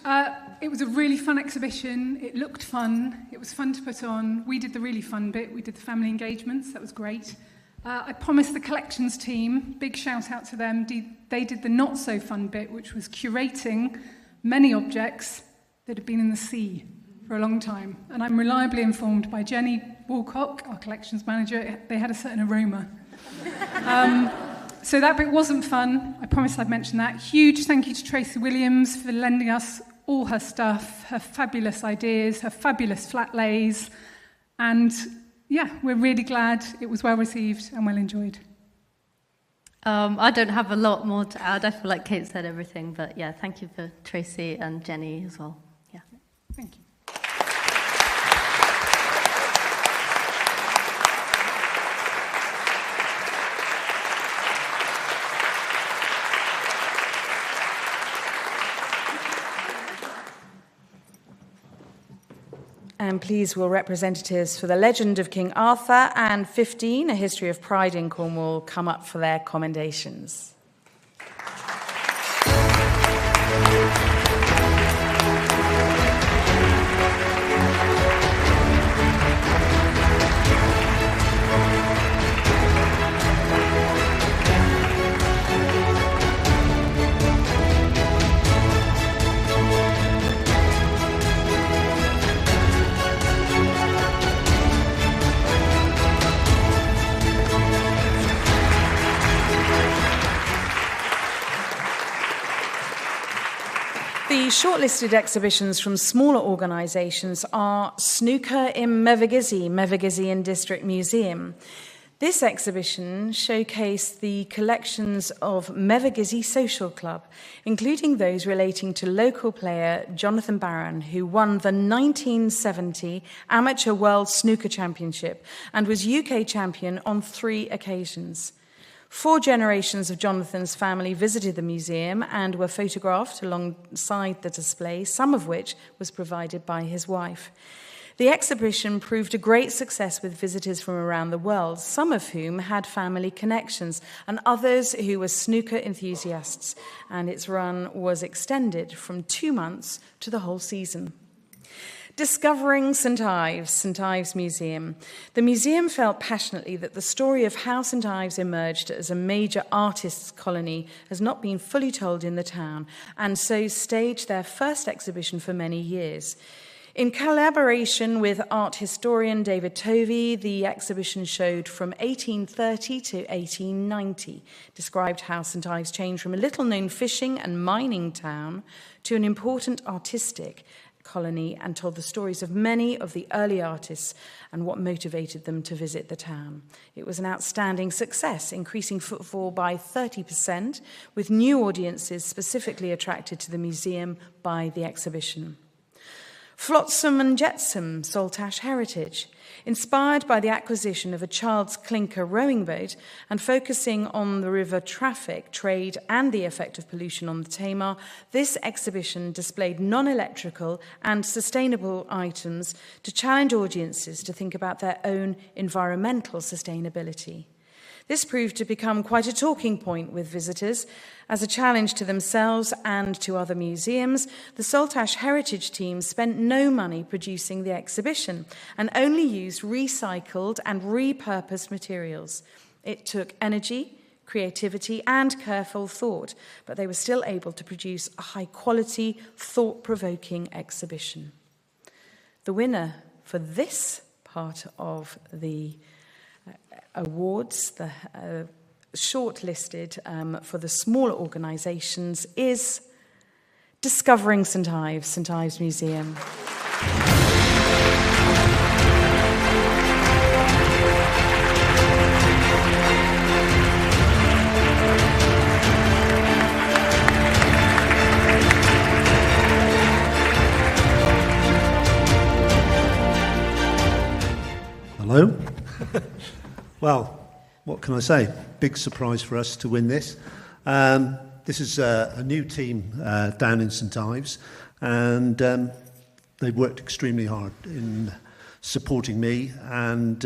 S11: It was a really fun exhibition. It looked fun. It was fun to put on. We did the really fun bit. We did the family engagements. That was great. I promised the collections team, big shout out to them. They did the not so fun bit, which was curating many objects that had been in the sea for a long time. And I'm reliably informed by Jenny Walcock, our collections manager, they had a certain aroma. So that bit wasn't fun. I promised I'd mention that. Huge thank you to Tracy Williams for lending us all her stuff, her fabulous ideas, her fabulous flat lays. And yeah, we're really glad it was well received and well enjoyed.
S12: I don't have a lot more to add. I feel like Kate said everything. But yeah, thank you for Tracy and Jenny as well. Yeah.
S11: Thank you.
S2: And please will representatives for the Legend of King Arthur and 15, A History of Pride in Cornwall, come up for their commendations. The shortlisted exhibitions from smaller organisations are Snooker in Mevergizy District Museum. This exhibition showcased the collections of Mevergizy Social Club, including those relating to local player Jonathan Barron, who won the 1970 Amateur World Snooker Championship and was UK champion on 3 occasions. 4 generations of Jonathan's family visited the museum and were photographed alongside the display, some of which was provided by his wife. The exhibition proved a great success with visitors from around the world, some of whom had family connections and others who were snooker enthusiasts, and its run was extended from 2 months to the whole season. Discovering St Ives Museum. The museum felt passionately that the story of how St Ives emerged as a major artists' colony has not been fully told in the town, and so staged their first exhibition for many years. In collaboration with art historian David Tovey, the exhibition showed from 1830 to 1890, described how St Ives changed from a little-known fishing and mining town to an important artistic colony and told the stories of many of the early artists and what motivated them to visit the town. It was an outstanding success, increasing footfall by 30%, with new audiences specifically attracted to the museum by the exhibition. Flotsam and Jetsam, Saltash Heritage. Inspired by the acquisition of a child's clinker rowing boat and focusing on the river traffic, trade and the effect of pollution on the Tamar, this exhibition displayed non-electrical and sustainable items to challenge audiences to think about their own environmental sustainability. This proved to become quite a talking point with visitors. As a challenge to themselves and to other museums, the Saltash Heritage team spent no money producing the exhibition and only used recycled and repurposed materials. It took energy, creativity, and careful thought, but they were still able to produce a high-quality, thought-provoking exhibition. The winner for this part of the awards, the shortlisted for the smaller organisations, is Discovering St Ives Museum.
S13: Hello. Well, what can I say? Big surprise for us to win this. This is a new team down in St Ives, and they've worked extremely hard in supporting me and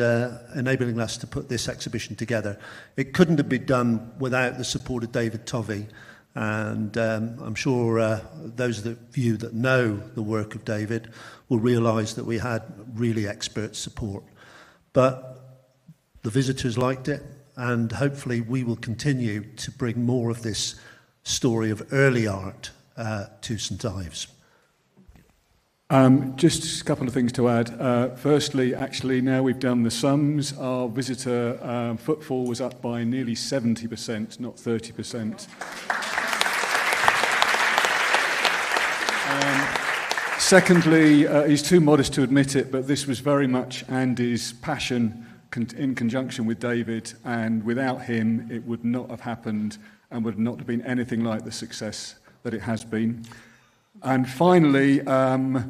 S13: enabling us to put this exhibition together. It couldn't have been done without the support of David Tovey, and I'm sure those of you that know the work of David will realise that we had really expert support. But the visitors liked it, and hopefully we will continue to bring more of this story of early art to St Ives.
S14: Just a couple of things to add. Firstly, actually, now we've done the sums, our visitor footfall was up by nearly 70%, not 30%. Secondly, he's too modest to admit it, but this was very much Andy's passion in conjunction with David, and without him it would not have happened and would not have been anything like the success that it has been. And finally, now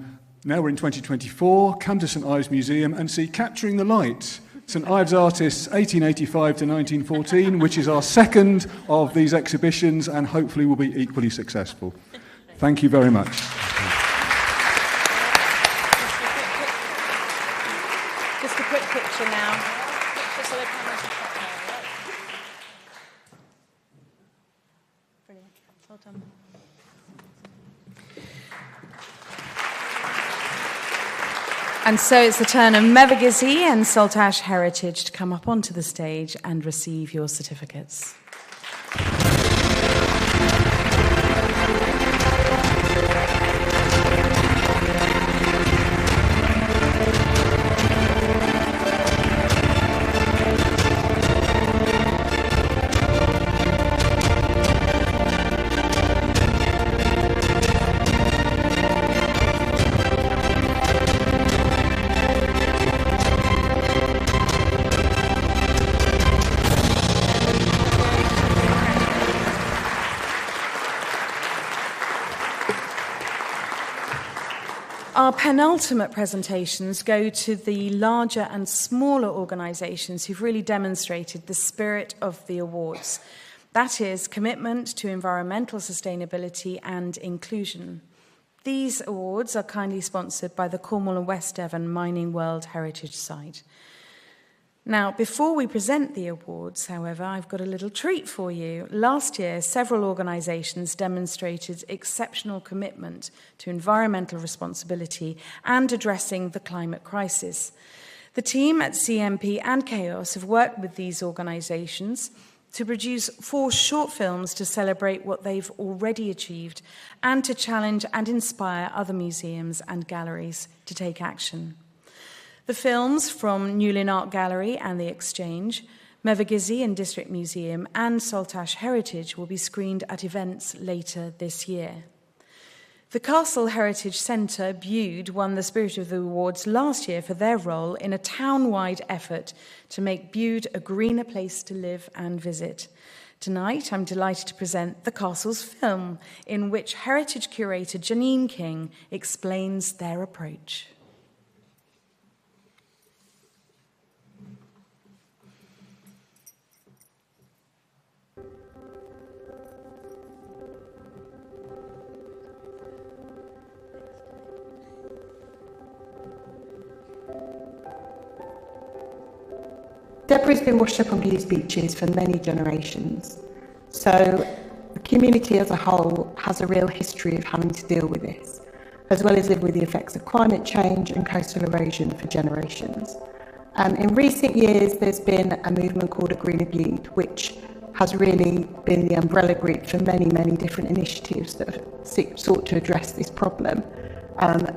S14: we're in 2024, come to St Ives Museum and see Capturing the Light, St Ives Artists 1885 to 1914, which is our second of these exhibitions and hopefully will be equally successful. Thank you very much.
S2: Just a quick picture now. Brilliant. Well done. And so it's the turn of Mevagizi and Saltash Heritage to come up onto the stage and receive your certificates. Our penultimate presentations go to the larger and smaller organisations who've really demonstrated the spirit of the awards. That is, commitment to environmental sustainability and inclusion. These awards are kindly sponsored by the Cornwall and West Devon Mining World Heritage Site. Now, before we present the awards, however, I've got a little treat for you. Last year, several organisations demonstrated exceptional commitment to environmental responsibility and addressing the climate crisis. The team at CMP and Chaos have worked with these organisations to produce 4 short films to celebrate what they've already achieved and to challenge and inspire other museums and galleries to take action. The films from Newlyn Art Gallery and The Exchange, Mevagizi and District Museum and Saltash Heritage will be screened at events later this year. The Castle Heritage Centre, Bude, won the Spirit of the Awards last year for their role in a town-wide effort to make Bude a greener place to live and visit. Tonight, I'm delighted to present the Castle's film, in which heritage curator Janine King explains their approach.
S15: Debris has been washed up on Bude's beaches for many generations, so the community as a whole has a real history of having to deal with this, as well as live with the effects of climate change and coastal erosion for generations. In recent years, there's been a movement called A Greener Bude, which has really been the umbrella group for many, many different initiatives that have sought to address this problem.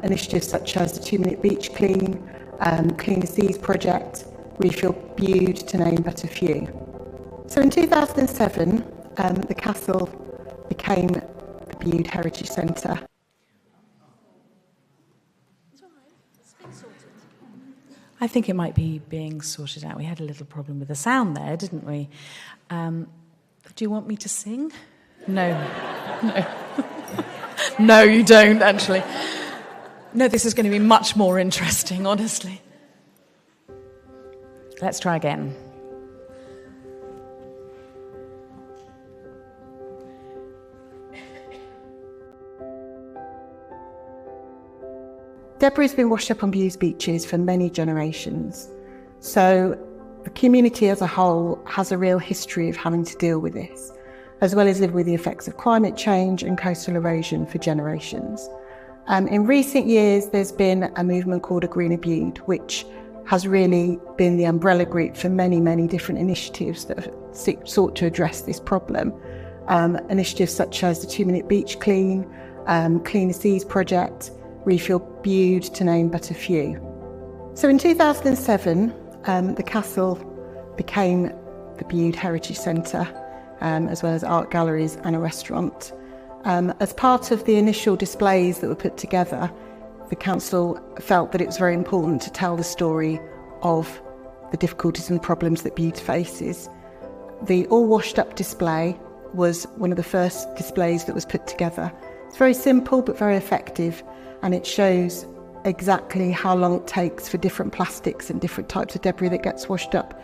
S15: Initiatives such as the 2-Minute Beach Clean, Clean the Seas Project, Refill Bude, to name but a few. So in 2007, the castle became the Bude Heritage Centre.
S2: I think it might be being sorted out. We had a little problem with the sound there, didn't we? Do you want me to sing? No. No. No, you don't, actually. No, this is going to be much more interesting, honestly. Let's try again.
S15: Debris has been washed up on Bude's beaches for many generations, so the community as a whole has a real history of having to deal with this, as well as live with the effects of climate change and coastal erosion for generations. In recent years, there's been a movement called A Greener Bude, which has really been the umbrella group for many, many different initiatives that have sought to address this problem. Initiatives such as the 2-Minute Beach Clean, Clean the Seas Project, Refill Bude, to name but a few. So in 2007, the castle became the Bude Heritage Centre, as well as art galleries and a restaurant. As part of the initial displays that were put together, the council felt that it was very important to tell the story of the difficulties and problems that Bude faces. The all washed up display was one of the first displays that was put together. It's very simple but very effective, and it shows exactly how long it takes for different plastics and different types of debris that gets washed up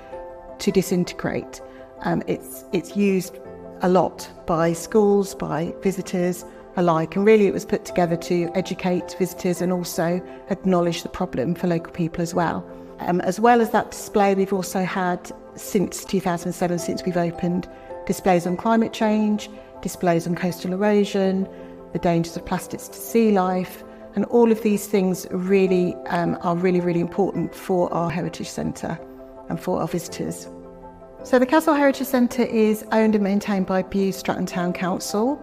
S15: to disintegrate. It's used a lot by schools, by visitors alike, and really it was put together to educate visitors and also acknowledge the problem for local people as well. As well as that display, we've also had, since 2007, since we've opened, displays on climate change, displays on coastal erosion, the dangers of plastics to sea life, and all of these things really are really important for our Heritage Centre and for our visitors. So the Castle Heritage Centre is owned and maintained by Bude Stratton Town Council,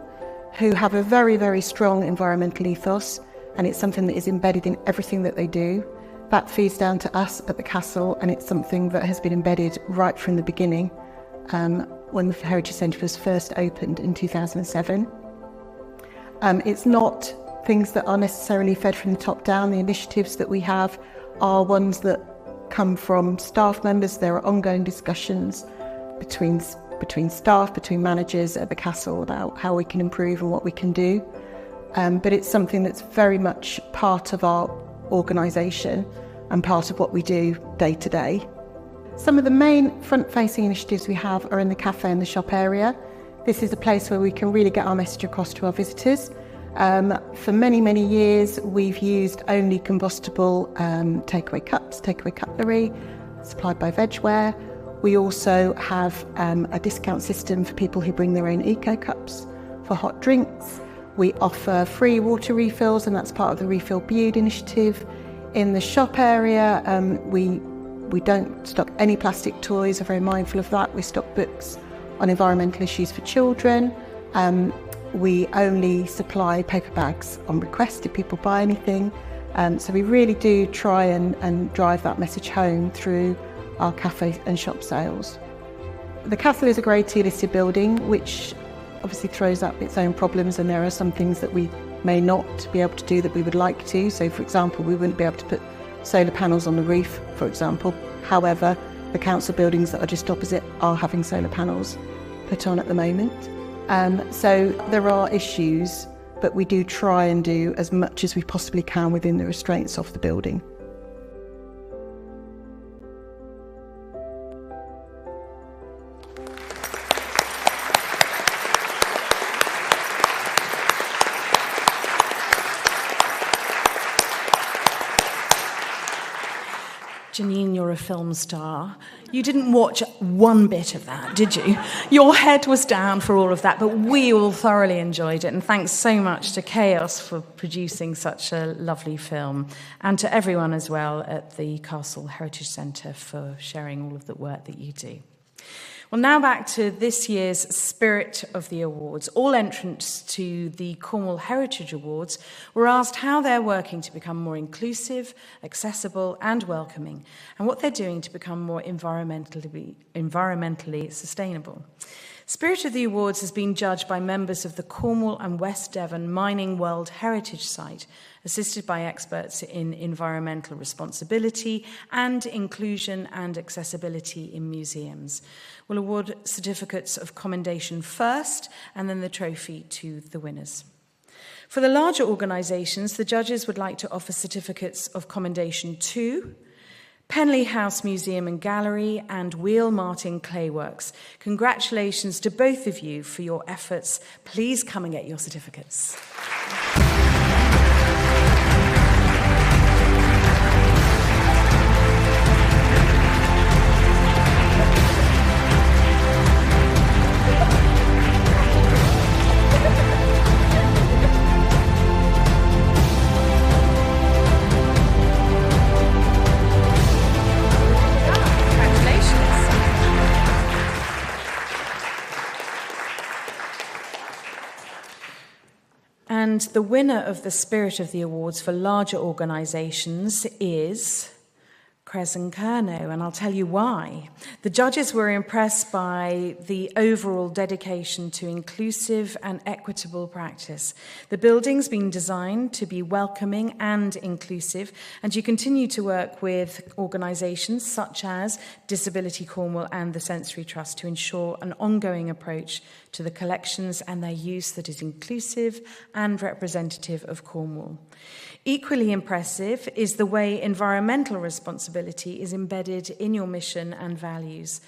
S15: who have a very strong environmental ethos, and it's something that is embedded in everything that they do. That feeds down to us at the castle, and it's something that has been embedded right from the beginning, when the Heritage Centre was first opened in 2007. It's not things that are necessarily fed from the top down. The initiatives that we have are ones that come from staff members. There are ongoing discussions between staff, between managers at the castle about how we can improve and what we can do. But it's something that's very much part of our organisation and part of what we do day to day. Some of the main front-facing initiatives we have are in the cafe and the shop area. This is a place where we can really get our message across to our visitors. For many years, we've used only compostable takeaway cups, takeaway cutlery, supplied by Vegware. We also have a discount system for people who bring their own eco cups for hot drinks. We offer free water refills, and that's part of the Refill Bude initiative. In the shop area, we don't stock any plastic toys. We're very mindful of that. We stock books on environmental issues for children. We only supply paper bags on request if people buy anything. So we really do try and drive that message home through our cafe and shop sales. The castle is a Grade 2 listed building, which obviously throws up its own problems, and there are some things that we may not be able to do that we would like to. So, for example, we wouldn't be able to put solar panels on the roof, for example. However, the council buildings that are just opposite are having solar panels put on at the moment. So there are issues, but we do try and do as much as we possibly can within the restraints of the building.
S2: Janine, you're a film star. You didn't watch one bit of that, did you? Your head was down for all of that, but we all thoroughly enjoyed it. And thanks so much to Chaos for producing such a lovely film, and to everyone as well at the Castle Heritage Centre for sharing all of the work that you do. Well, now back to this year's Spirit of the Awards. All entrants to the Cornwall Heritage Awards were asked how they're working to become more inclusive, accessible and welcoming, and what they're doing to become more environmentally sustainable. Spirit of the Awards has been judged by members of the Cornwall and West Devon Mining World Heritage Site, assisted by experts in environmental responsibility and inclusion and accessibility in museums. We'll award certificates of commendation first, and then the trophy to the winners. For the larger organisations, the judges would like to offer certificates of commendation to Penley House Museum and Gallery and Wheel Martin Clayworks. Congratulations to both of you for your efforts. Please come and get your certificates. And the winner of the Spirit of the Awards for larger organisations is Crescent Kerno, and I'll tell you why. The judges were impressed by the overall dedication to inclusive and equitable practice. The building's been designed to be welcoming and inclusive, and you continue to work with organisations such as Disability Cornwall and the Sensory Trust to ensure an ongoing approach to the collections and their use that is inclusive and representative of Cornwall. Equally impressive is the way environmental responsibility is embedded in your mission and values.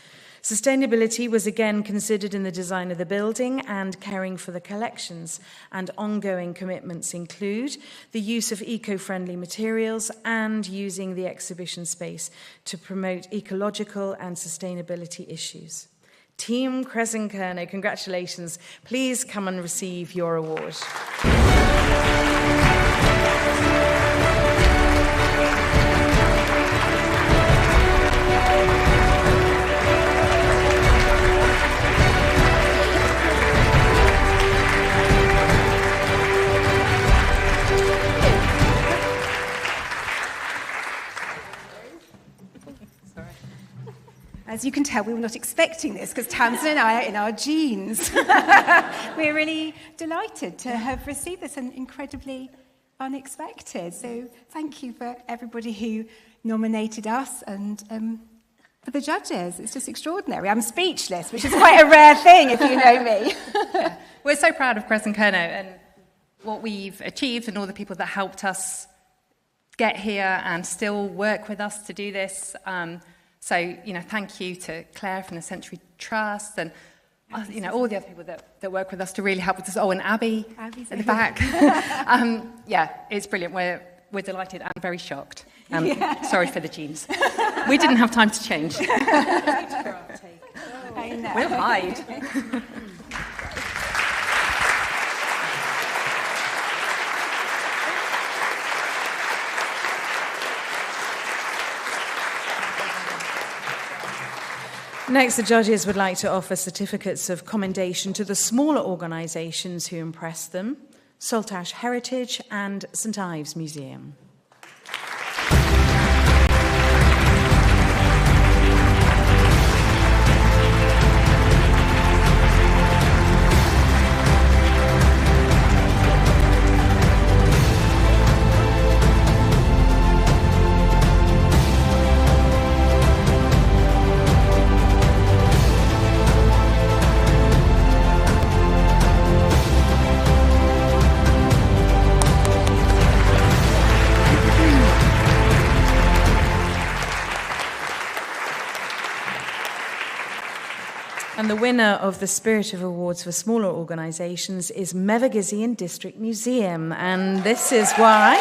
S2: Sustainability was again considered in the design of the building and caring for the collections, and ongoing commitments include the use of eco-friendly materials and using the exhibition space to promote ecological and sustainability issues. Team Crescent Kerno, congratulations. Please come and receive your award.
S16: As you can tell, we were not expecting this because Tamsin and I are in our jeans. We're really delighted to have received this and incredibly unexpected. So thank you for everybody who nominated us and for the judges. It's just extraordinary. I'm speechless, which is quite a rare thing if you know me.
S17: Yeah. We're so proud of Crescent Kerno and what we've achieved and all the people that helped us get here and still work with us to do this. So, thank you to Claire from the Sensory Trust and, all the other people that work with us to really help with this. Oh, and Abby's at the back. It's brilliant. We're delighted and very shocked. Sorry for the jeans. We didn't have time to change.
S16: I know.
S17: We'll hide.
S2: Next, the judges would like to offer certificates of commendation to the smaller organisations who impressed them, Saltash Heritage and St Ives Museum. And the winner of the Spirit of Awards for smaller organisations is Mevergizzy District Museum. And this is why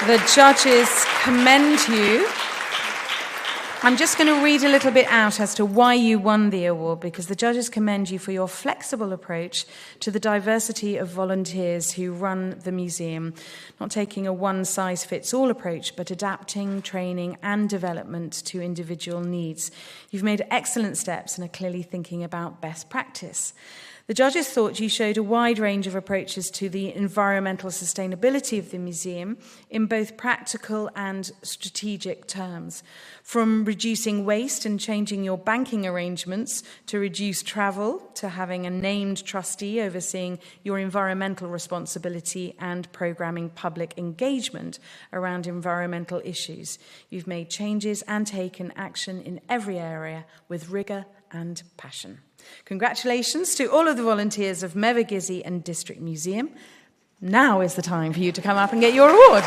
S2: the judges commend you. I'm just going to read a little bit out as to why you won the award, because the judges commend you for your flexible approach to the diversity of volunteers who run the museum, not taking a one-size-fits-all approach, but adapting, training and development to individual needs. You've made excellent steps and are clearly thinking about best practice. The judges thought you showed a wide range of approaches to the environmental sustainability of the museum in both practical and strategic terms, from reducing waste and changing your banking arrangements to reduce travel, to having a named trustee overseeing your environmental responsibility and programming public engagement around environmental issues. You've made changes and taken action in every area with rigour and passion. Congratulations to all of the volunteers of Mevergizzy and District Museum. Now is the time for you to come up and get your award.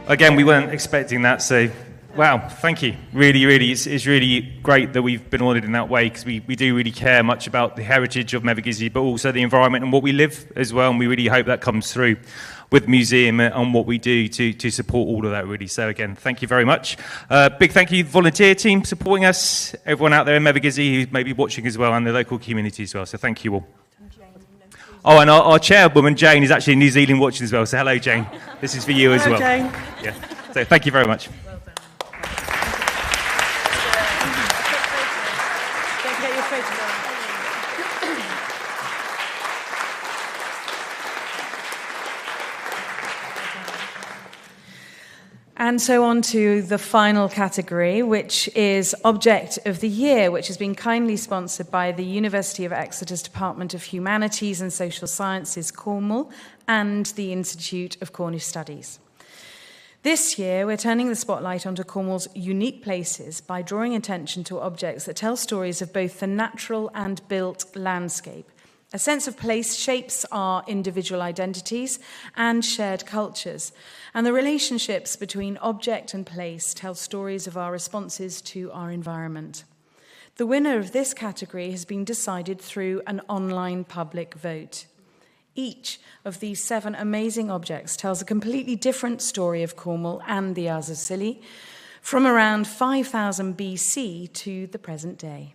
S18: Again, we weren't expecting that, so wow, thank you. Really, it's really great that we've been honoured in that way, because we do really care much about the heritage of Mevergizzy, but also the environment and what we live as well, and we really hope that comes through with the museum and what we do to support all of that, really. So again, thank you very much. Big thank you to the volunteer team supporting us, everyone out there in Mevergizzy who's maybe watching as well, and the local community as well, so thank you all. Oh, and our chairwoman, Jane, is actually in New Zealand watching as well. So hello, Jane. This is for you as well. Jane. Yeah. So thank you very much.
S1: Well done. Don't forget your photograph.
S2: And so on to the final category, which is Object of the Year, which has been kindly sponsored by the University of Exeter's Department of Humanities and Social Sciences, Cornwall, and the Institute of Cornish Studies. This year, we're turning the spotlight onto Cornwall's unique places by drawing attention to objects that tell stories of both the natural and built landscape. A sense of place shapes our individual identities and shared cultures, and the relationships between object and place tell stories of our responses to our environment. The winner of this category has been decided through an online public vote. Each of these 7 amazing objects tells a completely different story of Cornwall and the Isles of Scilly, from around 5000 BC to the present day.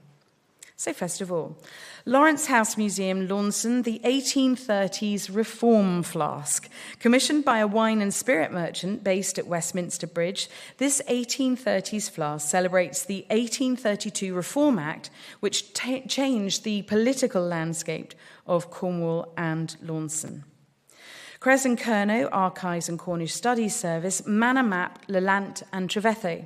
S2: So first of all, Lawrence House Museum Launson, the 1830s Reform Flask. Commissioned by a wine and spirit merchant based at Westminster Bridge, this 1830s flask celebrates the 1832 Reform Act, which changed the political landscape of Cornwall and Launson. Crescent Kerno Archives and Cornish Studies Service, Manor Map, Lelant and Trevetho.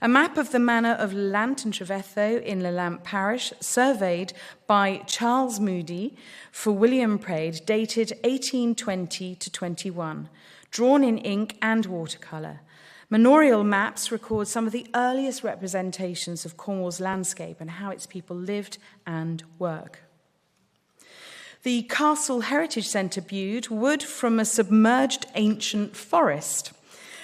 S2: A map of the manor of Lelant and Trevetho in Lelant Parish, surveyed by Charles Moody for William Praed, dated 1820 to 21, drawn in ink and watercolour. Manorial maps record some of the earliest representations of Cornwall's landscape and how its people lived and work. The Castle Heritage Centre Bude, wood from a submerged ancient forest.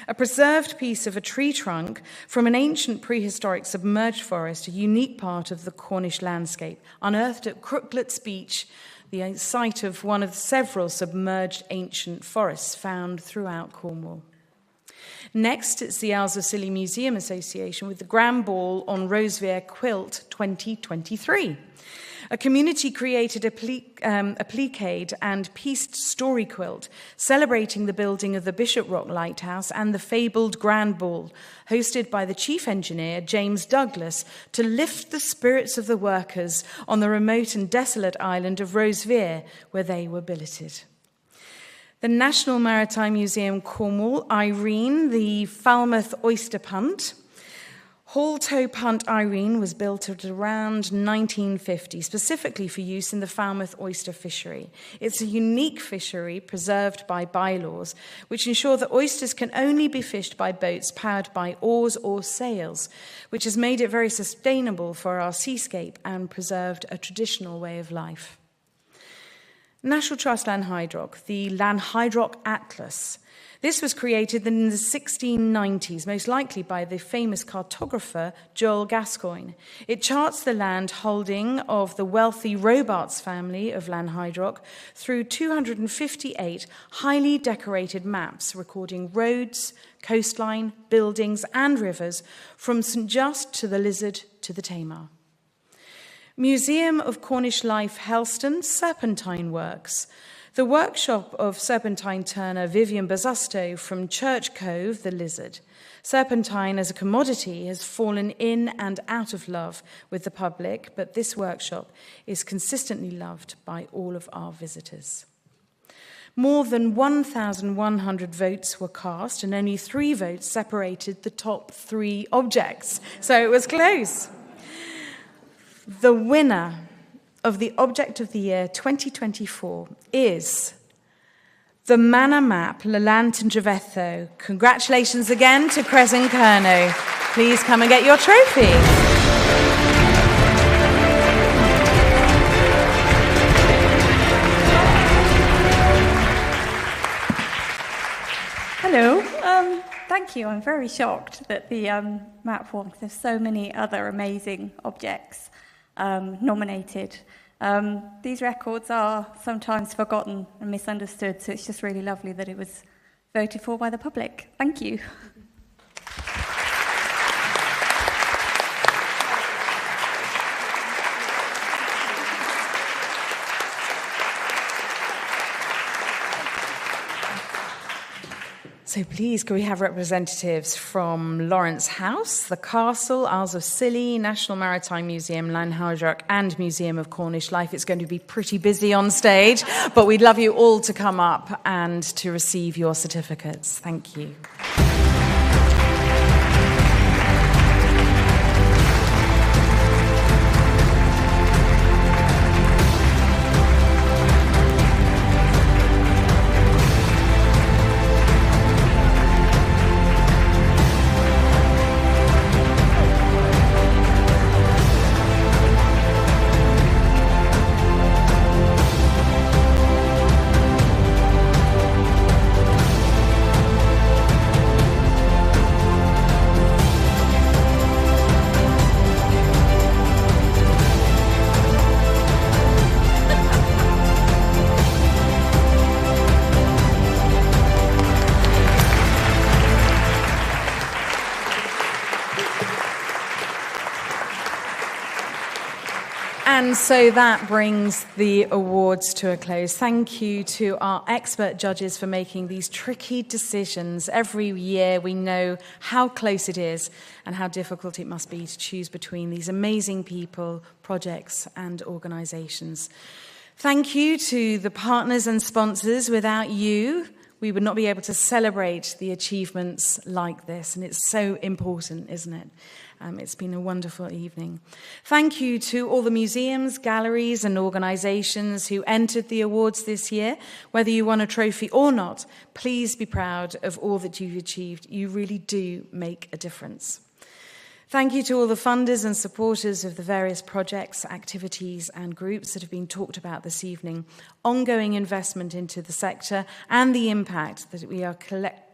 S2: A preserved piece of a tree trunk from an ancient prehistoric submerged forest, a unique part of the Cornish landscape, unearthed at Crooklet's Beach, the site of one of several submerged ancient forests found throughout Cornwall. Next, it's the Isles of Scilly Museum Association with the Grand Ball on Rosevere Quilt 2023. A community-created appliqued and pieced story quilt celebrating the building of the Bishop Rock Lighthouse and the fabled Grand Ball, hosted by the chief engineer, James Douglas, to lift the spirits of the workers on the remote and desolate island of Rosevere, where they were billeted. The National Maritime Museum Cornwall, Irene, the Falmouth Oyster Punt. Hall Tow Punt Irene was built at around 1950, specifically for use in the Falmouth oyster fishery. It's a unique fishery preserved by bylaws, which ensure that oysters can only be fished by boats powered by oars or sails, which has made it very sustainable for our seascape and preserved a traditional way of life. National Trust Lanhydrock, the Lanhydrock Atlas. This was created in the 1690s, most likely by the famous cartographer Joel Gascoigne. It charts the land holding of the wealthy Robarts family of Lanhydrock through 258 highly decorated maps recording roads, coastline, buildings and rivers from St Just to the Lizard to the Tamar. Museum of Cornish Life Helston Serpentine Works. The workshop of serpentine turner Vivian Bazusto from Church Cove, the Lizard. Serpentine as a commodity has fallen in and out of love with the public, but this workshop is consistently loved by all of our visitors. More than 1,100 votes were cast and only 3 votes separated the top 3 objects, so it was close. The winner of the Object of the Year 2024 is the Manor Map Lelant and Dravetho. Congratulations again to Crescent Kerno. Please come and get your trophy.
S19: Hello. Thank you. I'm very shocked that the map won. There's so many other amazing objects nominated. These records are sometimes forgotten and misunderstood, so it's just really lovely that it was voted for by the public. Thank you.
S2: So please, can we have representatives from Lawrence House, the Castle, Isles of Scilly, National Maritime Museum, Lanhydrock, and Museum of Cornish Life. It's going to be pretty busy on stage, but we'd love you all to come up and to receive your certificates. Thank you. And so that brings the awards to a close. Thank you to our expert judges for making these tricky decisions. Every year we know how close it is and how difficult it must be to choose between these amazing people, projects and organisations. Thank you to the partners and sponsors. Without you, we would not be able to celebrate the achievements like this. And it's so important, isn't it? It's been a wonderful evening. Thank you to all the museums, galleries and organisations who entered the awards this year. Whether you won a trophy or not, please be proud of all that you've achieved. You really do make a difference. Thank you to all the funders and supporters of the various projects, activities and groups that have been talked about this evening. Ongoing investment into the sector and the impact that we are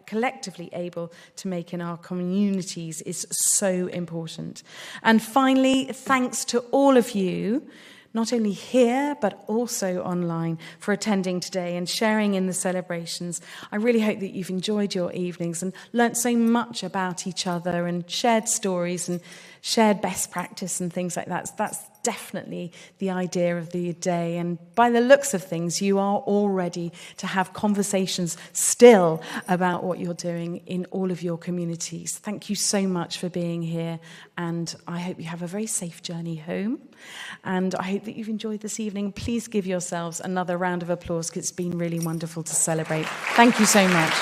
S2: collectively able to make in our communities is so important. And finally, thanks to all of you, not only here, but also online, for attending today and sharing in the celebrations. I really hope that you've enjoyed your evenings and learnt so much about each other and shared stories and shared best practice and things like that. That's definitely the idea of the day. And by the looks of things, you are all ready to have conversations still about what you're doing in all of your communities. Thank you so much for being here. And I hope you have a very safe journey home. And I hope that you've enjoyed this evening. Please give yourselves another round of applause because it's been really wonderful to celebrate. Thank you so much.